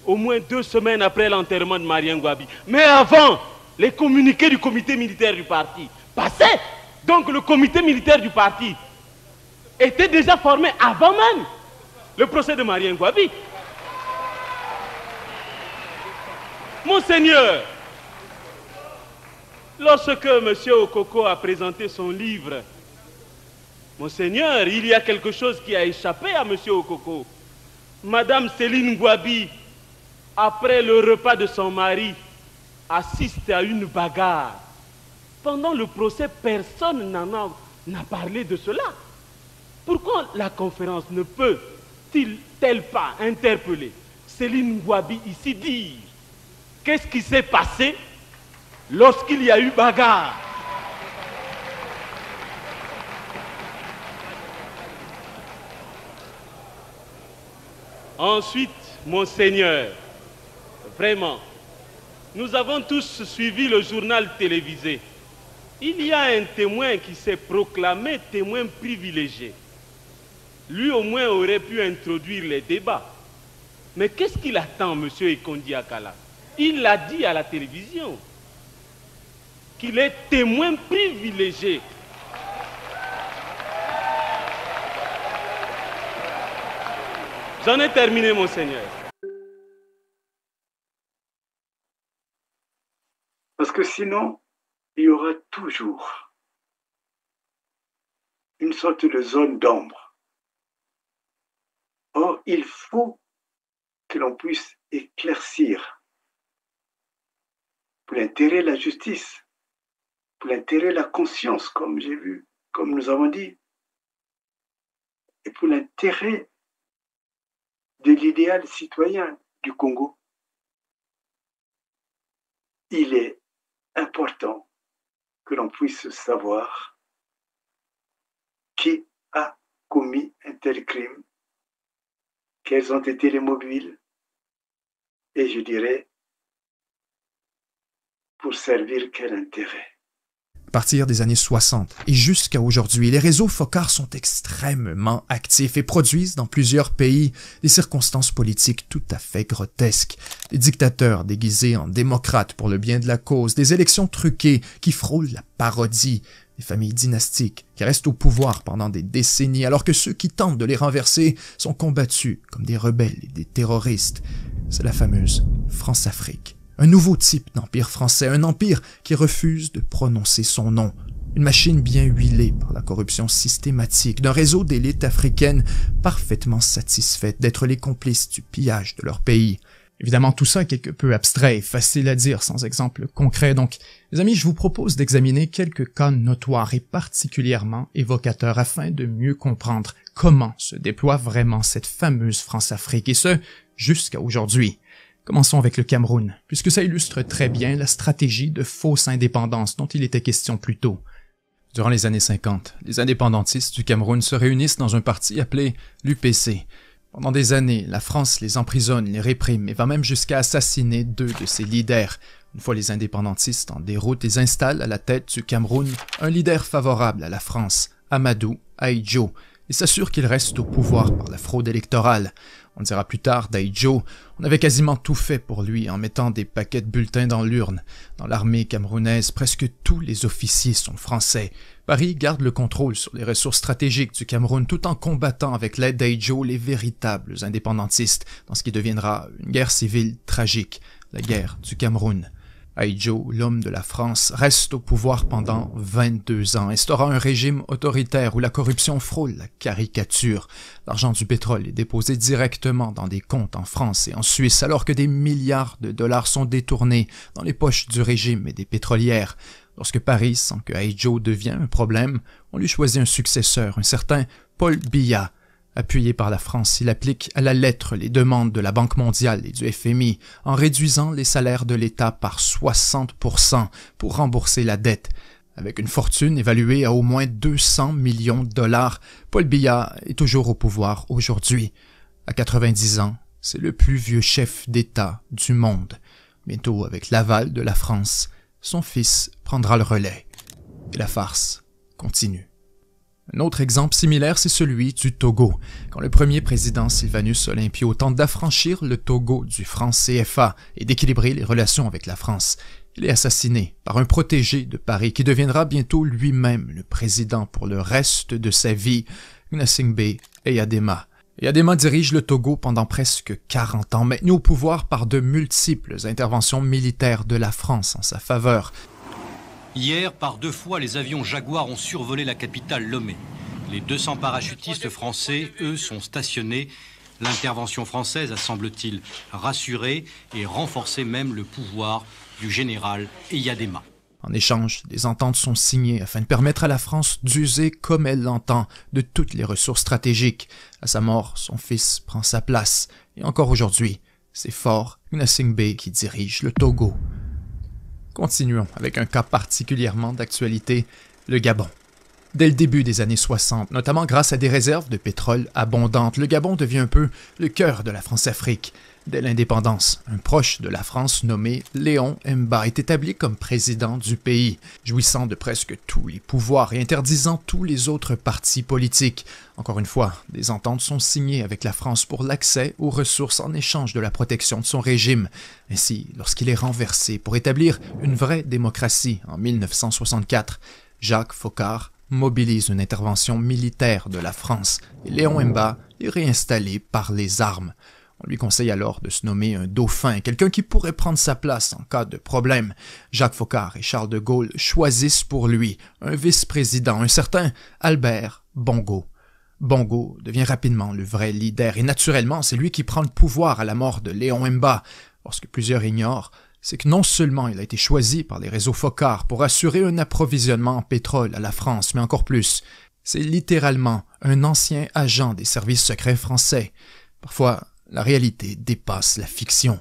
Speaker 5: au moins 2 semaines après l'enterrement de Marien Ngouabi. Mais avant, les communiqués du comité militaire du parti passaient. Donc le comité militaire du parti était déjà formé avant même le procès de Marien Ngouabi. Monseigneur, lorsque M. Okoko a présenté son livre, Monseigneur, il y a quelque chose qui a échappé à M. Okoko. Madame Céline Ngouabi, après le repas de son mari, assiste à une bagarre. Pendant le procès, personne n'a parlé de cela. Pourquoi la conférence ne peut-il peut-elle pas interpeller Céline Ngouabi ici dire qu'est-ce qui s'est passé lorsqu'il y a eu bagarre? Ensuite, Monseigneur, vraiment, nous avons tous suivi le journal télévisé. Il y a un témoin qui s'est proclamé témoin privilégié. Lui au moins aurait pu introduire les débats. Mais qu'est-ce qu'il attend, M. Ekondi Akala? Il l'a dit à la télévision, qu'il est témoin privilégié. J'en ai terminé, Monseigneur.
Speaker 1: Parce que sinon, il y aura toujours une sorte de zone d'ombre. Or, il faut que l'on puisse éclaircir pour l'intérêt de la justice, pour l'intérêt de la conscience, comme j'ai vu, comme nous avons dit, et pour l'intérêt de l'idéal citoyen du Congo. Il est important que l'on puisse savoir qui a commis un tel crime, quels ont été les mobiles, et je dirais, pour servir quel intérêt.
Speaker 6: À partir des années 60 et jusqu'à aujourd'hui, les réseaux focards sont extrêmement actifs et produisent dans plusieurs pays des circonstances politiques tout à fait grotesques. Des dictateurs déguisés en démocrates pour le bien de la cause, des élections truquées qui frôlent la parodie, des familles dynastiques qui restent au pouvoir pendant des décennies alors que ceux qui tentent de les renverser sont combattus comme des rebelles et des terroristes. C'est la fameuse France-Afrique. Un nouveau type d'empire français, un empire qui refuse de prononcer son nom. Une machine bien huilée par la corruption systématique d'un réseau d'élites africaines parfaitement satisfaites d'être les complices du pillage de leur pays. Évidemment, tout ça est quelque peu abstrait et facile à dire sans exemple concret, donc, les amis, je vous propose d'examiner quelques cas notoires et particulièrement évocateurs afin de mieux comprendre comment se déploie vraiment cette fameuse France-Afrique, et ce, jusqu'à aujourd'hui. Commençons avec le Cameroun, puisque ça illustre très bien la stratégie de fausse indépendance dont il était question plus tôt. Durant les années 50, les indépendantistes du Cameroun se réunissent dans un parti appelé l'UPC. Pendant des années, la France les emprisonne, les réprime et va même jusqu'à assassiner 2 de ses leaders. Une fois les indépendantistes en déroute, ils installent à la tête du Cameroun un leader favorable à la France, Amadou Ahidjo, et s'assurent qu'il reste au pouvoir par la fraude électorale. On dira plus tard d'Ahidjo, on avait quasiment tout fait pour lui en mettant des paquets de bulletins dans l'urne. Dans l'armée camerounaise, presque tous les officiers sont français. Paris garde le contrôle sur les ressources stratégiques du Cameroun tout en combattant avec l'aide d'Ahidjo les véritables indépendantistes dans ce qui deviendra une guerre civile tragique, la guerre du Cameroun. Ahidjo, l'homme de la France, reste au pouvoir pendant 22 ans, instaurant un régime autoritaire où la corruption frôle la caricature. L'argent du pétrole est déposé directement dans des comptes en France et en Suisse, alors que des milliards de dollars sont détournés dans les poches du régime et des pétrolières. Lorsque Paris sent que Ahidjo devient un problème, on lui choisit un successeur, un certain Paul Biya. Appuyé par la France, il applique à la lettre les demandes de la Banque mondiale et du FMI en réduisant les salaires de l'État par 60% pour rembourser la dette. Avec une fortune évaluée à au moins 200 millions de dollars, Paul Biya est toujours au pouvoir aujourd'hui. À 90 ans, c'est le plus vieux chef d'État du monde. Bientôt, avec l'aval de la France, son fils prendra le relais. Et la farce continue. Un autre exemple similaire, c'est celui du Togo. Quand le premier président Sylvanus Olympio tente d'affranchir le Togo du franc CFA et d'équilibrer les relations avec la France, il est assassiné par un protégé de Paris qui deviendra bientôt lui-même le président pour le reste de sa vie, Gnassingbé Eyadema. Eyadema dirige le Togo pendant presque 40 ans, maintenu au pouvoir par de multiples interventions militaires de la France en sa faveur.
Speaker 7: Hier, par 2 fois, les avions Jaguar ont survolé la capitale Lomé. Les 200 parachutistes français, eux, sont stationnés. L'intervention française a, semble-t-il, rassuré et renforcé même le pouvoir du général Eyadema.
Speaker 6: En échange, des ententes sont signées afin de permettre à la France d'user comme elle l'entend de toutes les ressources stratégiques. À sa mort, son fils prend sa place. Et encore aujourd'hui, c'est Faure Gnassingbé qui dirige le Togo. Continuons avec un cas particulièrement d'actualité, le Gabon. Dès le début des années 60, notamment grâce à des réserves de pétrole abondantes, le Gabon devient un peu le cœur de la France-Afrique. Dès l'indépendance, un proche de la France nommé Léon Mba est établi comme président du pays, jouissant de presque tous les pouvoirs et interdisant tous les autres partis politiques. Encore une fois, des ententes sont signées avec la France pour l'accès aux ressources en échange de la protection de son régime. Ainsi, lorsqu'il est renversé pour établir une vraie démocratie en 1964, Jacques Foccart mobilise une intervention militaire de la France et Léon Mba est réinstallé par les armes. On lui conseille alors de se nommer un dauphin, quelqu'un qui pourrait prendre sa place en cas de problème. Jacques Foccart et Charles de Gaulle choisissent pour lui un vice-président, un certain Albert Bongo. Bongo devient rapidement le vrai leader et naturellement c'est lui qui prend le pouvoir à la mort de Léon Mba. Or, ce que plusieurs ignorent, c'est que non seulement il a été choisi par les réseaux Foccart pour assurer un approvisionnement en pétrole à la France, mais encore plus, c'est littéralement un ancien agent des services secrets français. Parfois, la réalité dépasse la fiction.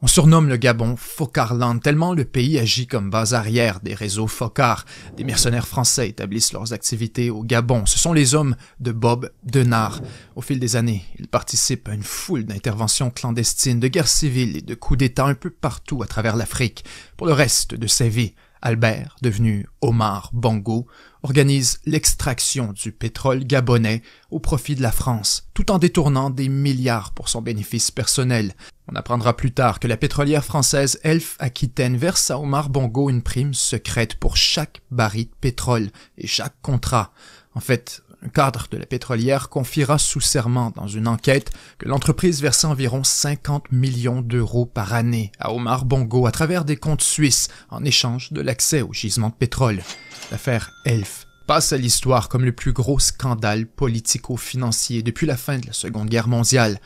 Speaker 6: On surnomme le Gabon Foccarland tellement le pays agit comme base arrière des réseaux Foccart. Des mercenaires français établissent leurs activités au Gabon. Ce sont les hommes de Bob Denard. Au fil des années, ils participent à une foule d'interventions clandestines, de guerres civiles et de coups d'État un peu partout à travers l'Afrique. Pour le reste de sa vie, Albert, devenu Omar Bongo, organise l'extraction du pétrole gabonais au profit de la France, tout en détournant des milliards pour son bénéfice personnel. On apprendra plus tard que la pétrolière française Elf Aquitaine verse à Omar Bongo une prime secrète pour chaque baril de pétrole et chaque contrat. En fait, un cadre de la pétrolière confiera sous serment dans une enquête que l'entreprise versait environ 50 millions d'euros par année à Omar Bongo à travers des comptes suisses en échange de l'accès aux gisements de pétrole. L'affaire Elf passe à l'histoire comme le plus gros scandale politico-financier depuis la fin de la Seconde Guerre mondiale.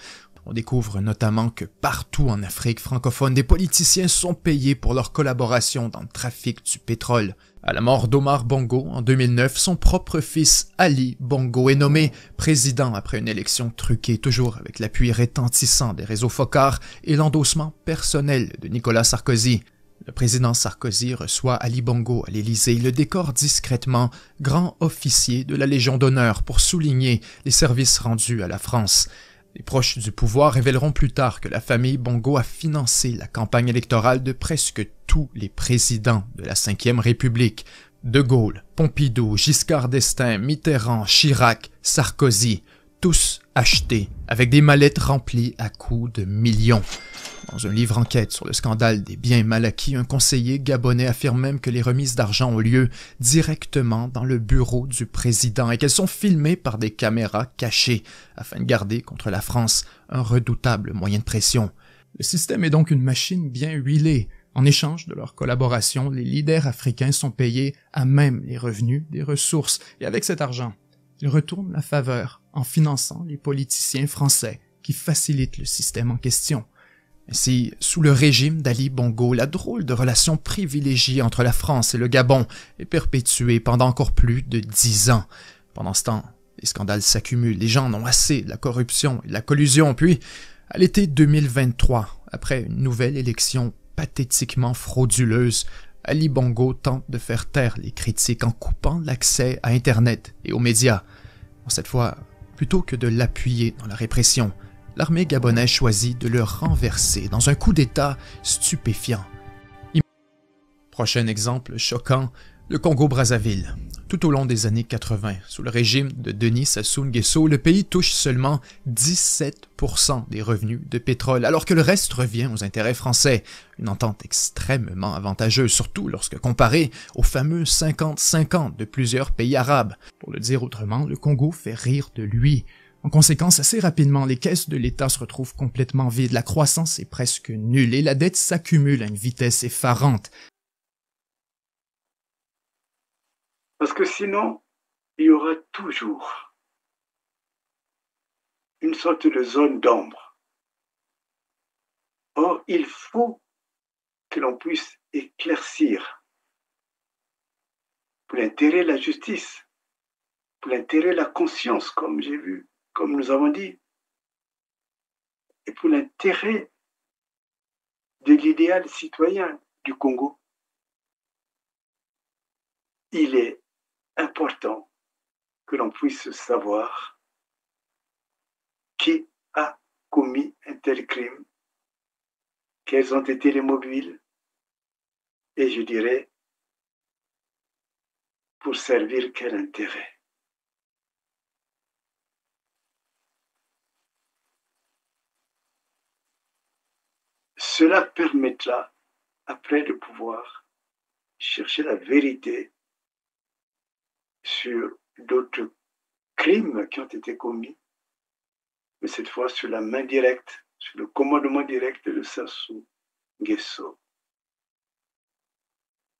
Speaker 6: On découvre notamment que partout en Afrique francophone, des politiciens sont payés pour leur collaboration dans le trafic du pétrole. À la mort d'Omar Bongo en 2009, son propre fils Ali Bongo est nommé président après une élection truquée, toujours avec l'appui retentissant des réseaux Foccart et l'endossement personnel de Nicolas Sarkozy. Le président Sarkozy reçoit Ali Bongo à l'Élysée et le décore discrètement grand officier de la Légion d'honneur pour souligner les services rendus à la France. Les proches du pouvoir révéleront plus tard que la famille Bongo a financé la campagne électorale de presque tous les présidents de la Ve République. De Gaulle, Pompidou, Giscard d'Estaing, Mitterrand, Chirac, Sarkozy, tous achetés avec des mallettes remplies à coups de millions. Dans un livre enquête sur le scandale des biens mal acquis, un conseiller gabonais affirme même que les remises d'argent ont lieu directement dans le bureau du président et qu'elles sont filmées par des caméras cachées afin de garder contre la France un redoutable moyen de pression. Le système est donc une machine bien huilée. En échange de leur collaboration, les leaders africains sont payés à même les revenus des ressources et avec cet argent, ils retournent la faveur en finançant les politiciens français qui facilitent le système en question. Ainsi, sous le régime d'Ali Bongo, la drôle de relation privilégiée entre la France et le Gabon est perpétuée pendant encore plus de 10 ans. Pendant ce temps, les scandales s'accumulent, les gens en ont assez de la corruption et de la collusion, puis, à l'été 2023, après une nouvelle élection pathétiquement frauduleuse, Ali Bongo tente de faire taire les critiques en coupant l'accès à Internet et aux médias. Cette fois, plutôt que de l'appuyer dans la répression, l'armée gabonaise choisit de le renverser dans un coup d'État stupéfiant. Prochain exemple choquant, le Congo-Brazzaville. Tout au long des années 80, sous le régime de Denis Sassou Nguesso, le pays touche seulement 17% des revenus de pétrole, alors que le reste revient aux intérêts français. Une entente extrêmement avantageuse, surtout lorsque comparée aux fameux 50-50 de plusieurs pays arabes. Pour le dire autrement, le Congo fait rire de lui. En conséquence, assez rapidement, les caisses de l'État se retrouvent complètement vides, la croissance est presque nulle et la dette s'accumule à une vitesse effarante.
Speaker 1: Parce que sinon, il y aura toujours une sorte de zone d'ombre. Or, il faut que l'on puisse éclaircir pour l'intérêt de la justice, pour l'intérêt de la conscience, comme j'ai vu, comme nous avons dit, et pour l'intérêt de l'idéal citoyen du Congo. Il est important que l'on puisse savoir qui a commis un tel crime, quels ont été les mobiles, et je dirais, pour servir quel intérêt. Cela permettra après de pouvoir chercher la vérité sur d'autres crimes qui ont été commis, mais cette fois sur la main directe, sur le commandement direct de Sassou Nguesso.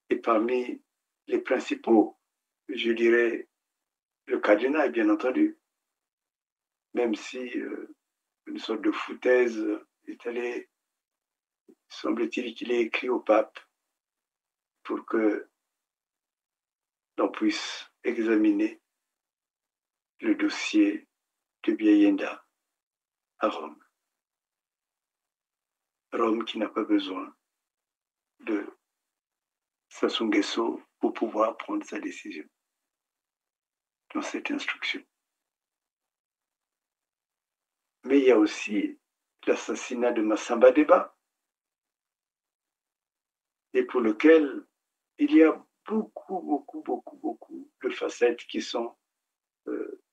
Speaker 1: Et parmi les principaux, je dirais le cardinal, bien entendu, même si une sorte de foutaise est allée, semble-t-il qu'il ait écrit au pape pour que l'on puisse examiner le dossier de Biayenda à Rome. Rome qui n'a pas besoin de Sassou Nguesso pour pouvoir prendre sa décision dans cette instruction. Mais il y a aussi l'assassinat de Massamba Deba, et pour lequel il y a beaucoup de facettes qui sont,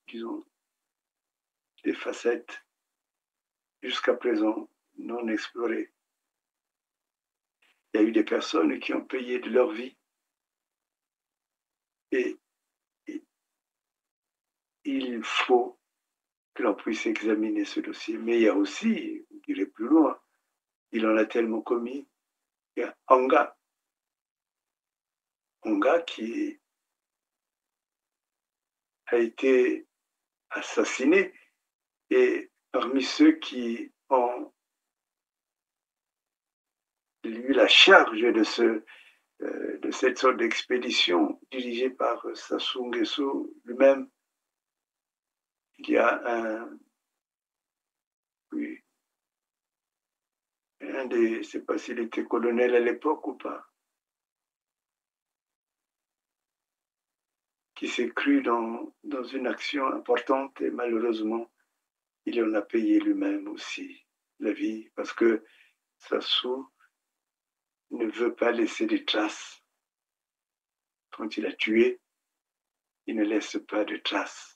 Speaker 1: disons, des facettes jusqu'à présent non explorées. Il y a eu des personnes qui ont payé de leur vie et il faut que l'on puisse examiner ce dossier. Mais il y a aussi, je dirais plus loin, il en a tellement commis, il y a Anga qui a été assassiné, et parmi ceux qui ont eu la charge de cette sorte d'expédition dirigée par Sassou Nguesso lui-même, il y a un des, je ne sais pas s'il était colonel à l'époque ou pas, qui s'est cru dans une action importante, et malheureusement, il en a payé lui-même aussi la vie, parce que Sassou ne veut pas laisser de traces. Quand il a tué, il ne laisse pas de traces.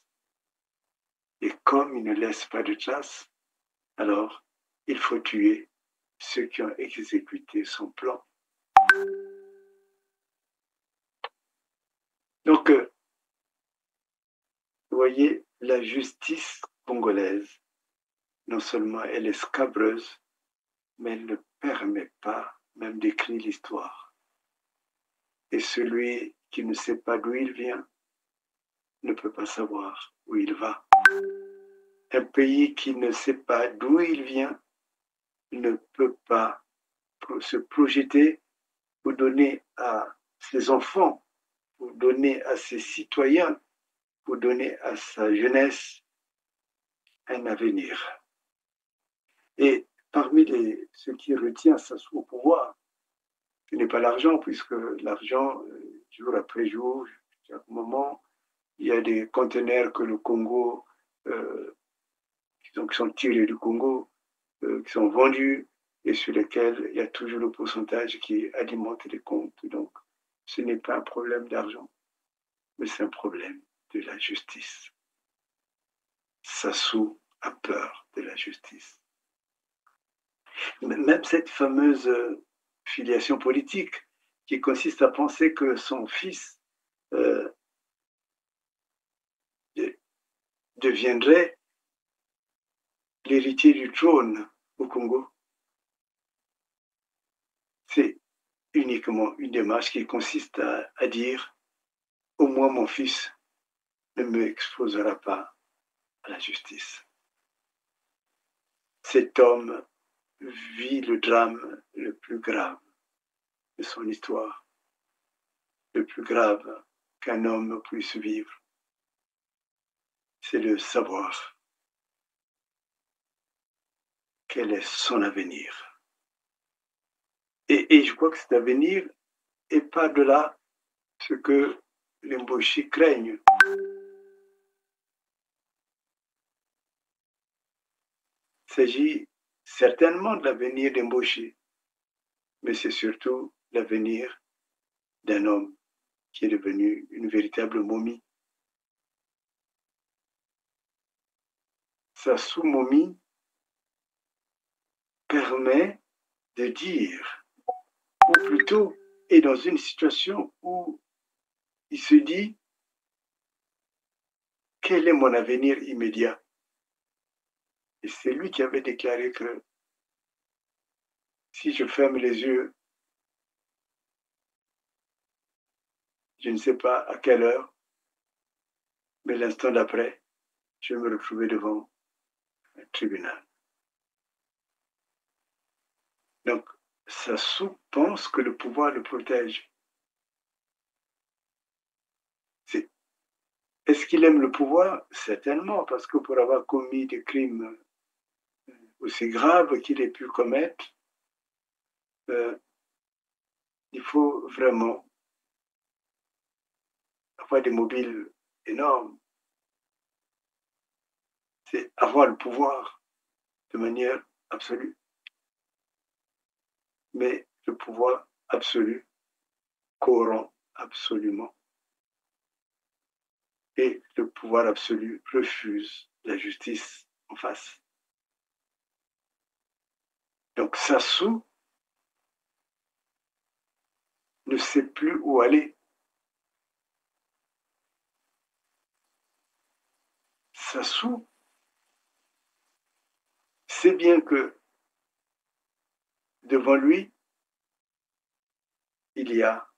Speaker 1: Et comme il ne laisse pas de traces, alors il faut tuer ceux qui ont exécuté son plan. Donc, vous voyez, la justice congolaise, non seulement elle est scabreuse, mais elle ne permet pas même d'écrire l'histoire. Et celui qui ne sait pas d'où il vient ne peut pas savoir où il va. Un pays qui ne sait pas d'où il vient ne peut pas se projeter pour donner à ses enfants, pour donner à ses citoyens, pour donner à sa jeunesse un avenir. Et parmi ce qui retient Sassou au pouvoir, ce n'est pas l'argent, puisque l'argent, jour après jour, à chaque moment, il y a des conteneurs que le Congo, qui sont tirés du Congo, qui sont vendus, et sur lesquels il y a toujours le pourcentage qui alimente les comptes. Donc, ce n'est pas un problème d'argent, mais c'est un problème de la justice. Sassou a peur de la justice. Même cette fameuse filiation politique qui consiste à penser que son fils deviendrait l'héritier du trône au Congo, c'est uniquement une démarche qui consiste à dire « au moins mon fils ne me exposera pas à la justice ». Cet homme vit le drame le plus grave de son histoire, le plus grave qu'un homme puisse vivre, c'est de savoir quel est son avenir. Et je crois que cet avenir est par-delà ce que les Mboshi craignent. Il s'agit certainement de l'avenir des Mboshi, mais c'est surtout l'avenir d'un homme qui est devenu une véritable momie. Sa sous-momie permet de dire, ou plutôt est dans une situation où il se dit, quel est mon avenir immédiat? Et c'est lui qui avait déclaré que si je ferme les yeux, je ne sais pas à quelle heure, mais l'instant d'après, je vais me retrouver devant un tribunal. Donc, Sassou pense que le pouvoir le protège. Est-ce qu'il aime le pouvoir? Certainement, parce que pour avoir commis des crimes aussi graves qu'il ait pu commettre, il faut vraiment avoir des mobiles énormes. C'est avoir le pouvoir de manière absolue. Mais le pouvoir absolu corrompt absolument. Et le pouvoir absolu refuse la justice en face. Donc Sassou ne sait plus où aller. Sassou sait bien que devant lui, il y a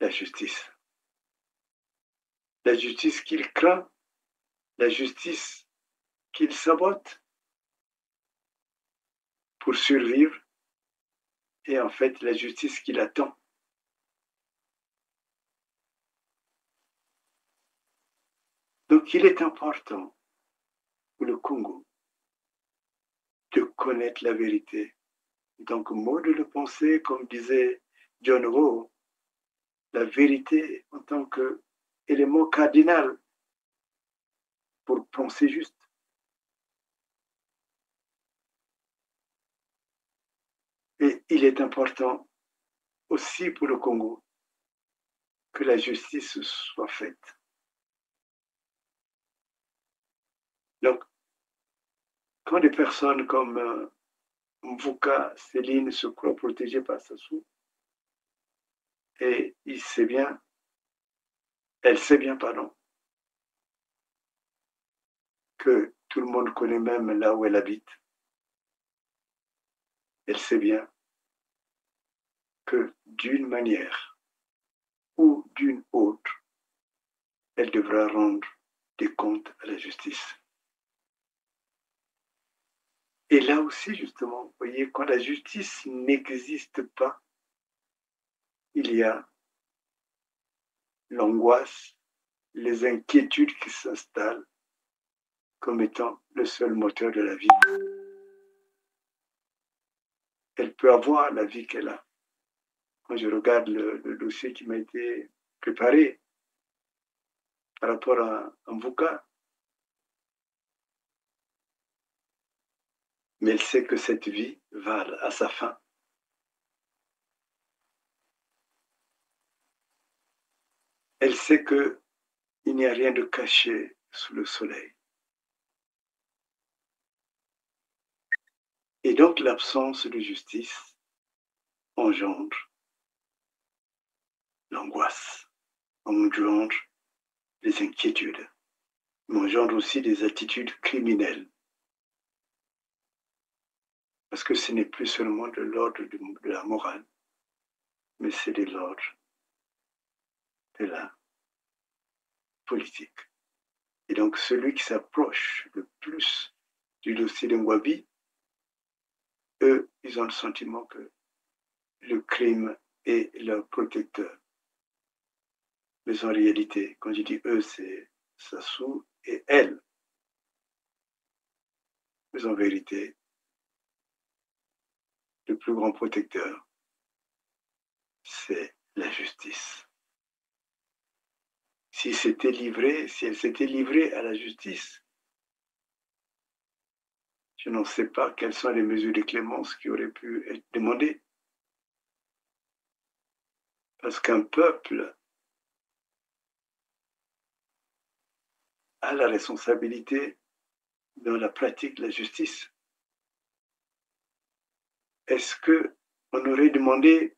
Speaker 1: la justice. La justice qu'il craint, la justice qu'il sabote pour survivre, et en fait la justice qu'il attend. Donc il est important pour le Congo de connaître la vérité. Donc mot de le penser, comme disait John Rowe, la vérité en tant qu'élément cardinal pour penser juste. Et il est important aussi pour le Congo que la justice soit faite. Donc, quand des personnes comme Mvuka, Céline se croient protégées par Sassou, et elle sait bien, que tout le monde connaît même là où elle habite. Elle sait bien que d'une manière ou d'une autre, elle devra rendre des comptes à la justice. Et là aussi, justement, vous voyez, quand la justice n'existe pas, il y a l'angoisse, les inquiétudes qui s'installent comme étant le seul moteur de la vie. Elle peut avoir la vie qu'elle a. Quand je regarde le dossier qui m'a été préparé par rapport à Mvuka, mais elle sait que cette vie va à sa fin. Elle sait qu'il n'y a rien de caché sous le soleil. Et donc l'absence de justice engendre l'angoisse, engendre les inquiétudes, mais engendre aussi des attitudes criminelles. Parce que ce n'est plus seulement de l'ordre de la morale, mais c'est de l'ordre de la politique. Et donc celui qui s'approche le plus du dossier de Ngouabi, eux, ils ont le sentiment que le crime et leur protecteur. Mais en réalité, quand je dis eux, c'est Sassou et elle. Mais en vérité, le plus grand protecteur, c'est la justice. Si elle s'était livrée à la justice, je n'en sais pas quelles sont les mesures de clémence qui auraient pu être demandées. Parce qu'un peuple a la responsabilité dans la pratique de la justice. Est-ce qu'on aurait demandé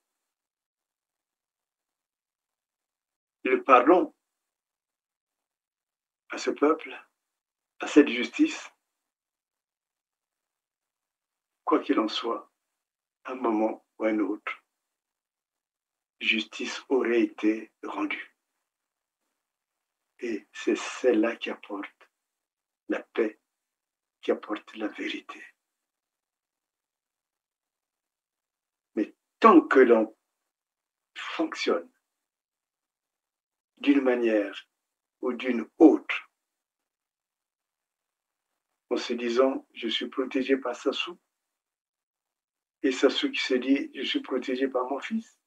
Speaker 1: le pardon à ce peuple, à cette justice? Quoi qu'il en soit, à un moment ou à un autre, justice aurait été rendue. Et c'est celle-là qui apporte la paix, qui apporte la vérité. Mais tant que l'on fonctionne d'une manière ou d'une autre, en se disant je suis protégé par Sassou, et Sassou qui se dit je suis protégé par mon fils,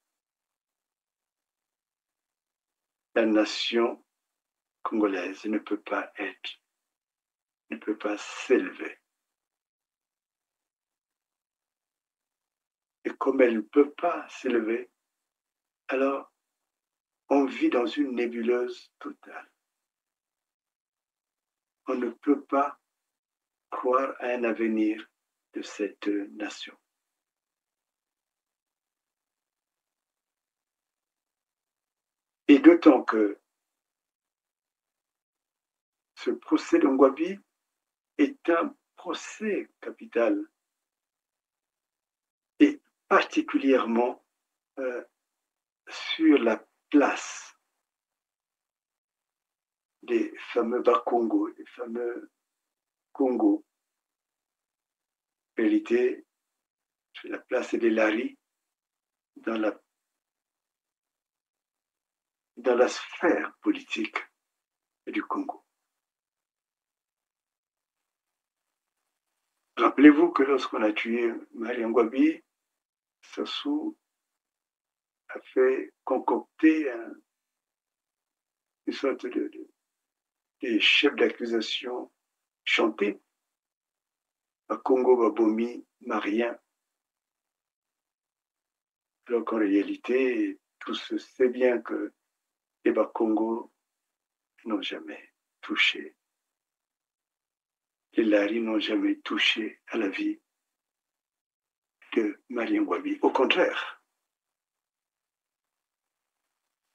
Speaker 1: la nation congolaise ne peut pas s'élever. Et comme elle ne peut pas s'élever, alors on vit dans une nébuleuse totale. On ne peut pas croire à un avenir de cette nation. Et d'autant que ce procès de Ngouabi est un procès capital, et particulièrement sur la place des fameux Bas-Congo, des fameux Congo. En réalité, c'est la place des Lari dans la sphère politique du Congo. Rappelez-vous que lorsqu'on a tué Mariam Ngouabi, Sassou a fait concocter une sorte de chef d'accusation chanté à Congo Babomi Marien. Alors qu'en réalité, tous sait bien que les Bas-Congo n'ont jamais touché. Les Lari n'ont jamais touché à la vie de Mariam Ngouabi. Au contraire,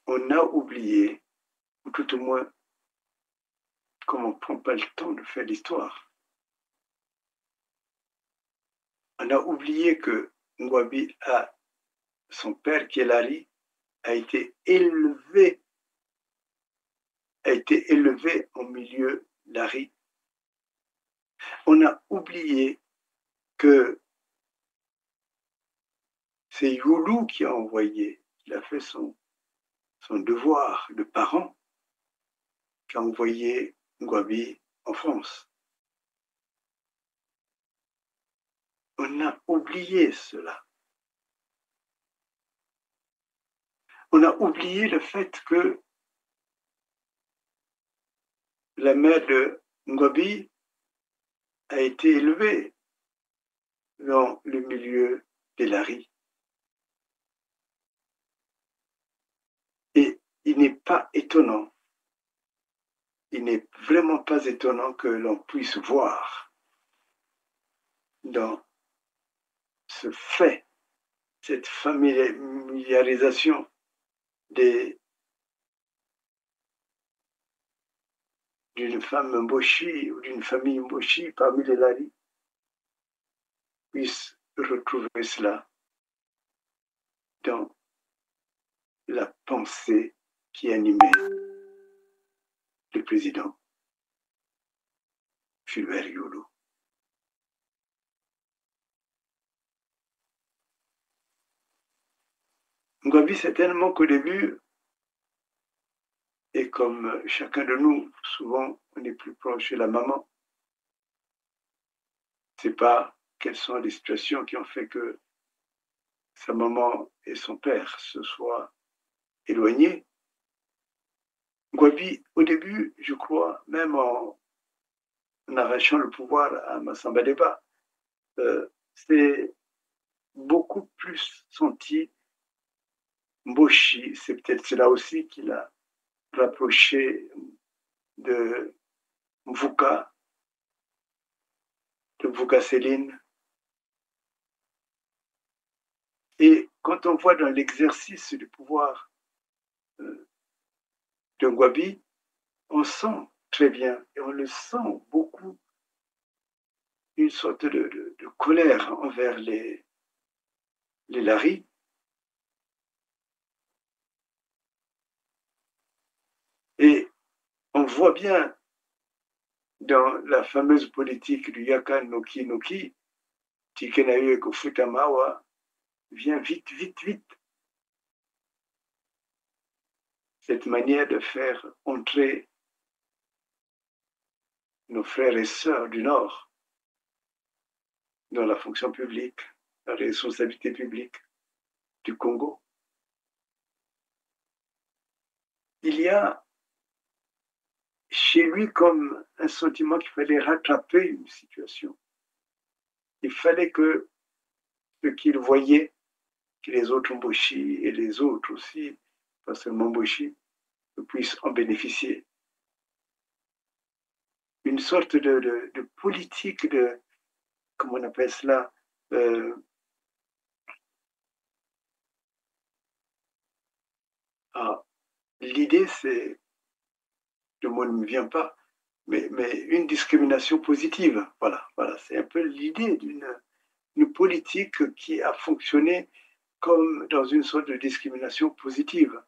Speaker 1: on a oublié, ou tout au moins, comme on ne prend pas le temps de faire l'histoire, on a oublié que Ngouabi son père qui est Lari, a été élevé en milieu Lari. On a oublié que c'est Youlou qui a envoyé, il a fait son devoir de parent, qui a envoyé Ngouabi en France. On a oublié cela. On a oublié le fait que la mère de Ngouabi a été élevée dans le milieu des Lari. Et il n'est pas étonnant, il n'est vraiment pas étonnant que l'on puisse voir dans ce fait, cette familiarisation d'une femme Mboshi ou d'une famille Mboshi parmi les Lari, puisse retrouver cela dans la pensée qui animait le président Fulbert Youlou. Ngwabi, c'est tellement qu'au début, et comme chacun de nous, souvent, on est plus proche de la maman. C'est pas quelles sont les situations qui ont fait que sa maman et son père se soient éloignés. Ngwabi, au début, je crois, même en arrachant le pouvoir à Massamba Deba, c'est beaucoup plus senti Mboshi. C'est peut-être cela aussi qui l'a rapproché de Mvuka, de Mvuka Céline. Et quand on voit dans l'exercice du pouvoir de Ngwabi, on sent très bien, et on le sent beaucoup, une sorte de colère envers les Lari. Et on voit bien dans la fameuse politique du Yaka Noki Noki, Tikenayu Futamawa, vient vite, vite, vite. Cette manière de faire entrer nos frères et sœurs du Nord dans la fonction publique, la responsabilité publique du Congo. Il y a chez lui comme un sentiment qu'il fallait rattraper une situation. Il fallait que ce qu'il voyait, que les autres Mboshi et les autres aussi, pas seulement Mboshi, puissent en bénéficier. Une sorte de politique de, comment on appelle cela, l'idée c'est, le mot ne me vient pas, mais une discrimination positive. Voilà, c'est un peu l'idée d'une politique qui a fonctionné comme dans une sorte de discrimination positive.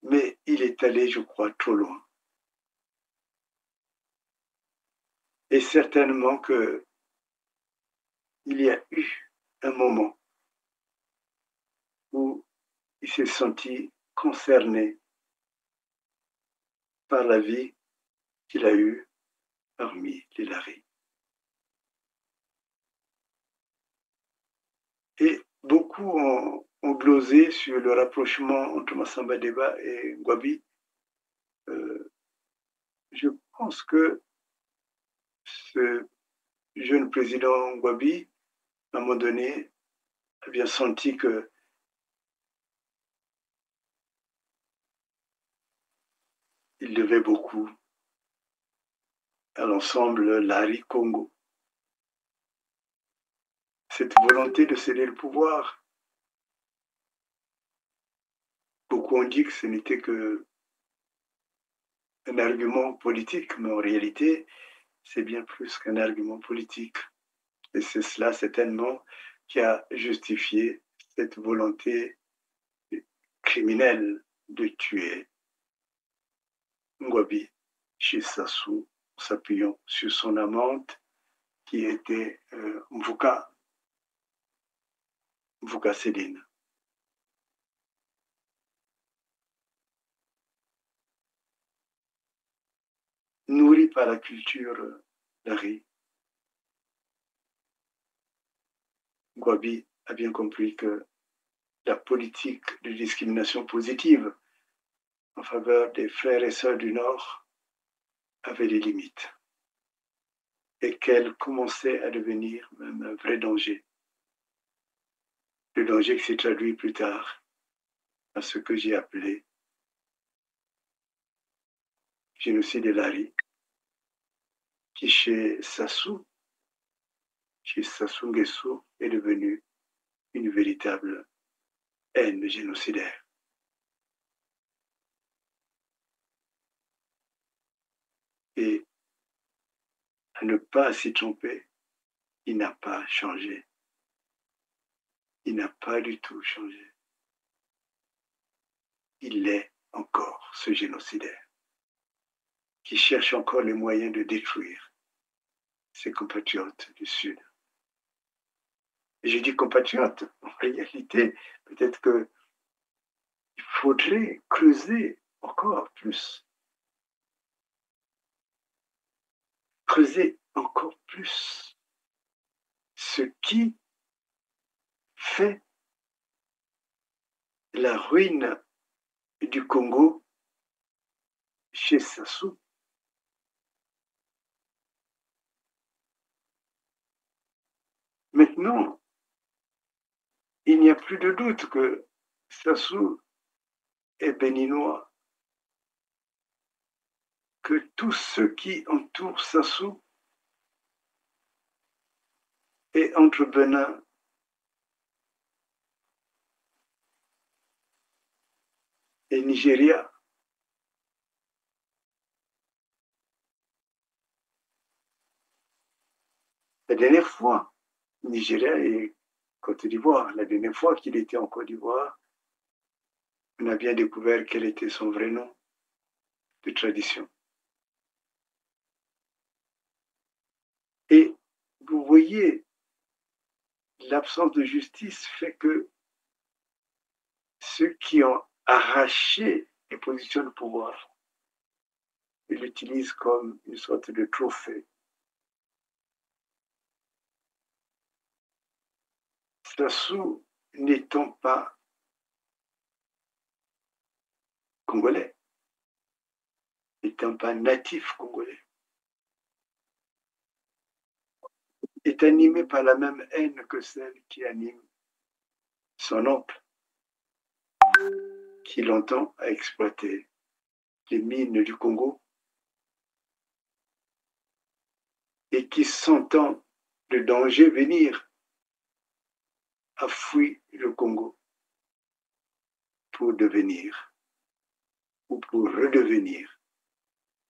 Speaker 1: Mais il est allé, je crois, trop loin. Et certainement qu'il y a eu un moment où il s'est senti concerné par la vie qu'il a eue parmi les Lari. Et beaucoup ont glosé sur le rapprochement entre Massamba Deba et Ngwabi. Je pense que ce jeune président Ngwabi, à un moment donné, a bien senti que il devait beaucoup à l'ensemble Lari Congo. Cette volonté de céder le pouvoir, beaucoup ont dit que ce n'était que un argument politique, mais en réalité, c'est bien plus qu'un argument politique. Et c'est cela certainement qui a justifié cette volonté criminelle de tuer Ngwabi chez Sassou, s'appuyant sur son amante qui était Mvuka Céline. Nourri par la culture Lari, Ngwabi a bien compris que la politique de discrimination positive en faveur des frères et sœurs du Nord avait des limites et qu'elle commençait à devenir même un vrai danger. Le danger qui s'est traduit plus tard à ce que j'ai appelé génocide des Lari, qui chez Sassou Nguesso, est devenu une véritable haine génocidaire. Et à ne pas s'y tromper, il n'a pas changé. Il n'a pas du tout changé. Il est encore ce génocidaire qui cherche encore les moyens de détruire ses compatriotes du Sud. Et je dis compatriotes, en réalité, peut-être qu'il faudrait creuser encore plus. Creuser encore plus ce qui fait la ruine du Congo chez Sassou. Maintenant, il n'y a plus de doute que Sassou est béninois, que tous ceux qui entourent Sassou et entre Benin et Nigeria, la dernière fois, Nigeria et Côte d'Ivoire, la dernière fois qu'il était en Côte d'Ivoire, on a bien découvert quel était son vrai nom de tradition. Et vous voyez, l'absence de justice fait que ceux qui ont arraché les positions de pouvoir, ils l'utilisent comme une sorte de trophée. Sassou n'étant pas congolais, n'étant pas natif congolais, est animé par la même haine que celle qui anime son oncle, qui longtemps a exploité les mines du Congo et qui, sentant le danger venir, a fui le Congo pour devenir ou pour redevenir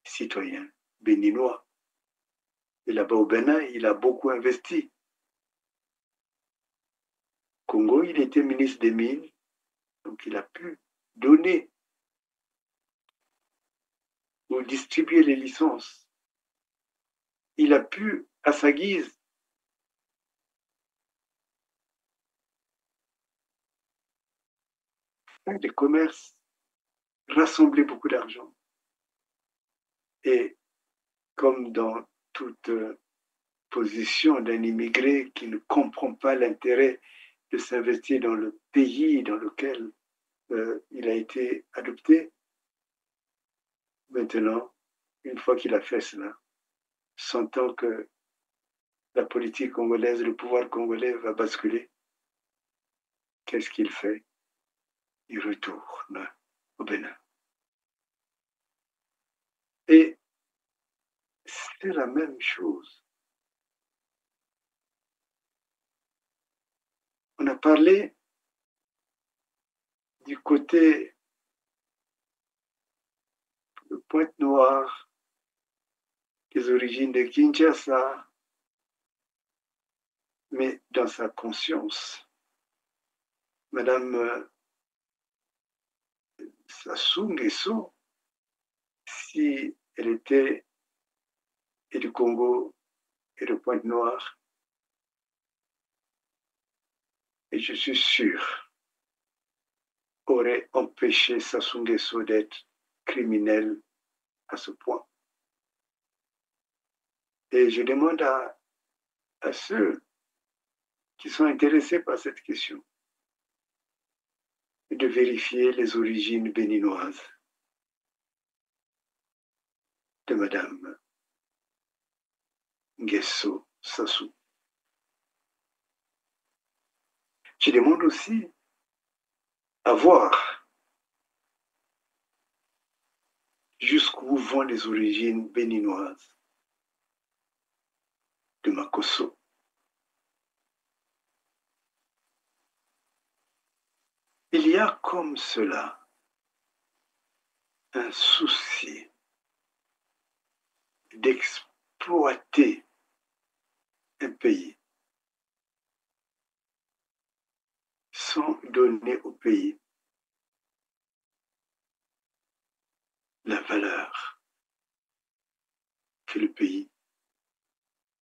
Speaker 1: citoyen béninois. Et là-bas au Bénin, il a beaucoup investi. Congo, il était ministre des Mines, donc il a pu donner ou distribuer les licences. Il a pu, à sa guise, faire des commerces, rassembler beaucoup d'argent. Et comme dans toute position d'un immigré qui ne comprend pas l'intérêt de s'investir dans le pays dans lequel il a été adopté, maintenant, une fois qu'il a fait cela, sentant que la politique congolaise, le pouvoir congolais va basculer, qu'est-ce qu'il fait? Il retourne au Bénin. Et c'est la même chose. On a parlé du côté de Pointe-Noire, des origines de Kinshasa, mais dans sa conscience, Madame Sassou Nguesso, si elle était et du Congo et de Pointe-Noire, et je suis sûr, aurait empêché Sassou Nguesso d'être criminel à ce point. Et je demande à ceux qui sont intéressés par cette question de vérifier les origines béninoises de Madame Nguesso Sassou. Je demande aussi à voir jusqu'où vont les origines béninoises de Makosso. Il y a comme cela un souci d'exploiter un pays sans donner au pays la valeur que le pays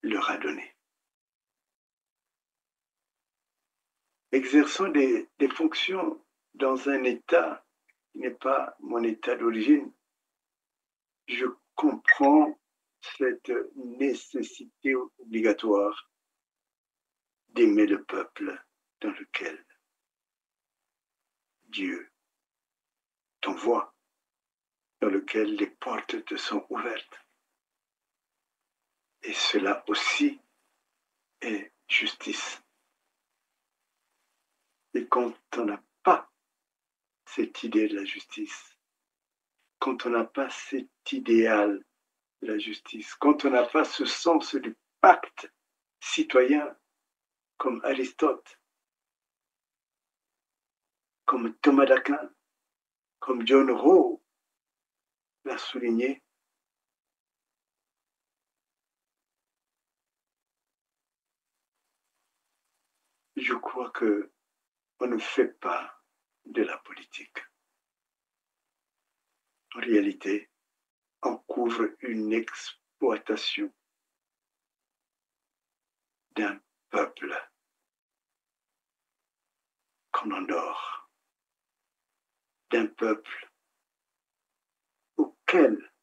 Speaker 1: leur a donnée. exerçant des fonctions dans un État qui n'est pas mon État d'origine, je comprends cette nécessité obligatoire d'aimer le peuple dans lequel Dieu t'envoie, dans lequel les portes te sont ouvertes. Et cela aussi est justice. Et quand on n'a pas cette idée de la justice, quand on n'a pas cet idéal de la justice, quand on n'a pas ce sens du pacte citoyen, comme Aristote, comme Thomas d'Aquin, comme John Rowe l'a souligné, je crois qu'on ne fait pas de la politique. En réalité, on couvre une exploitation d'un peuple qu'on endort, d'un peuple auquel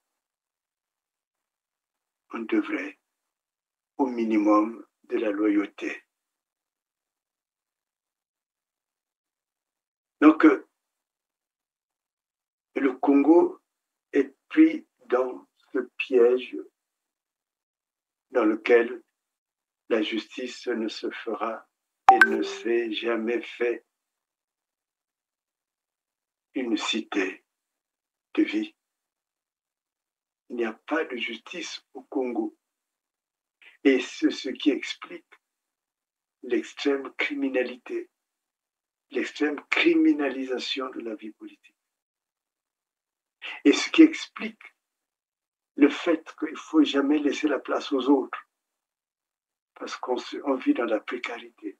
Speaker 1: on devrait au minimum de la loyauté. Donc, le Congo est pris dans ce piège dans lequel la justice ne se fera et ne s'est jamais fait une cité de vie. Il n'y a pas de justice au Congo. Et c'est ce qui explique l'extrême criminalité, l'extrême criminalisation de la vie politique. Et ce qui explique le fait qu'il ne faut jamais laisser la place aux autres, parce qu'on vit dans la précarité.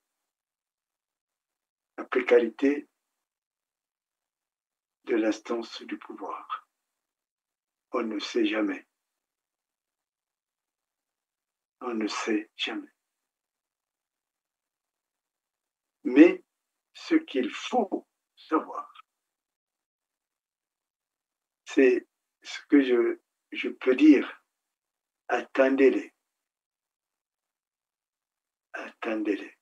Speaker 1: La précarité de l'instance du pouvoir. On ne sait jamais. On ne sait jamais. Mais ce qu'il faut savoir, c'est ce que je peux dire. Attendez-les. Attendez-les.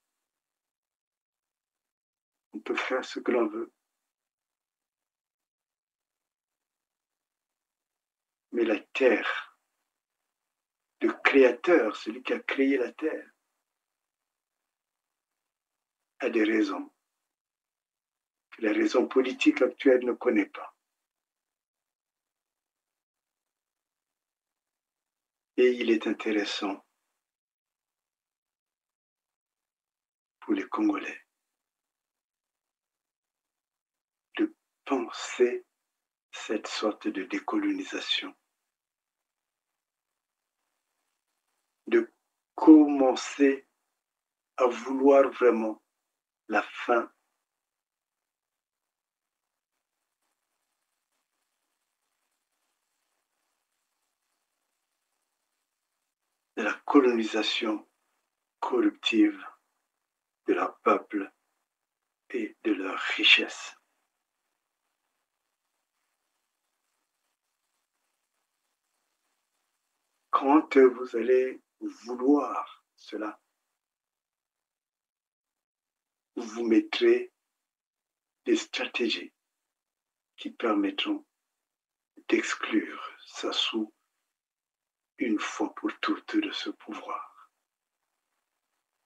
Speaker 1: On peut faire ce que l'on veut. Mais la terre, le créateur, celui qui a créé la terre, a des raisons que la raison politique actuelle ne connaît pas. Et il est intéressant pour les Congolais de penser cette sorte de décolonisation, de commencer à vouloir vraiment la fin de la colonisation corruptive de leur peuple et de leur richesse. Quand vous allez vouloir cela, vous mettrez des stratégies qui permettront d'exclure Sassou une fois pour toutes de ce pouvoir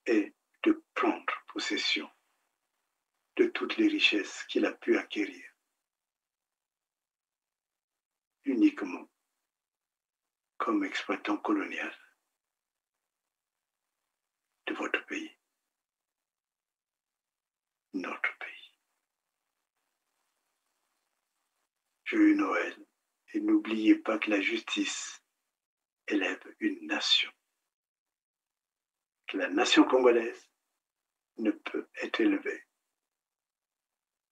Speaker 1: et de prendre possession de toutes les richesses qu'il a pu acquérir uniquement comme exploitant colonial de votre pays, notre pays. Joyeux Noël, et n'oubliez pas que la justice élève une nation. Que la nation congolaise ne peut être élevée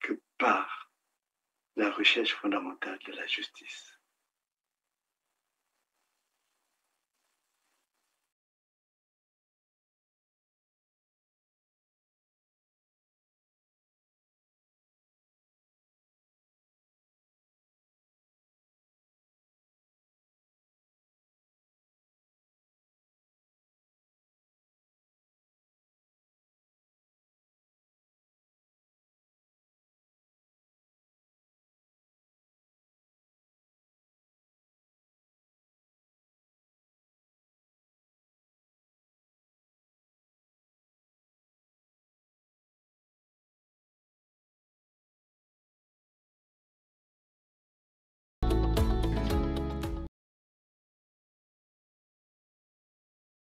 Speaker 1: que par la recherche fondamentale de la justice.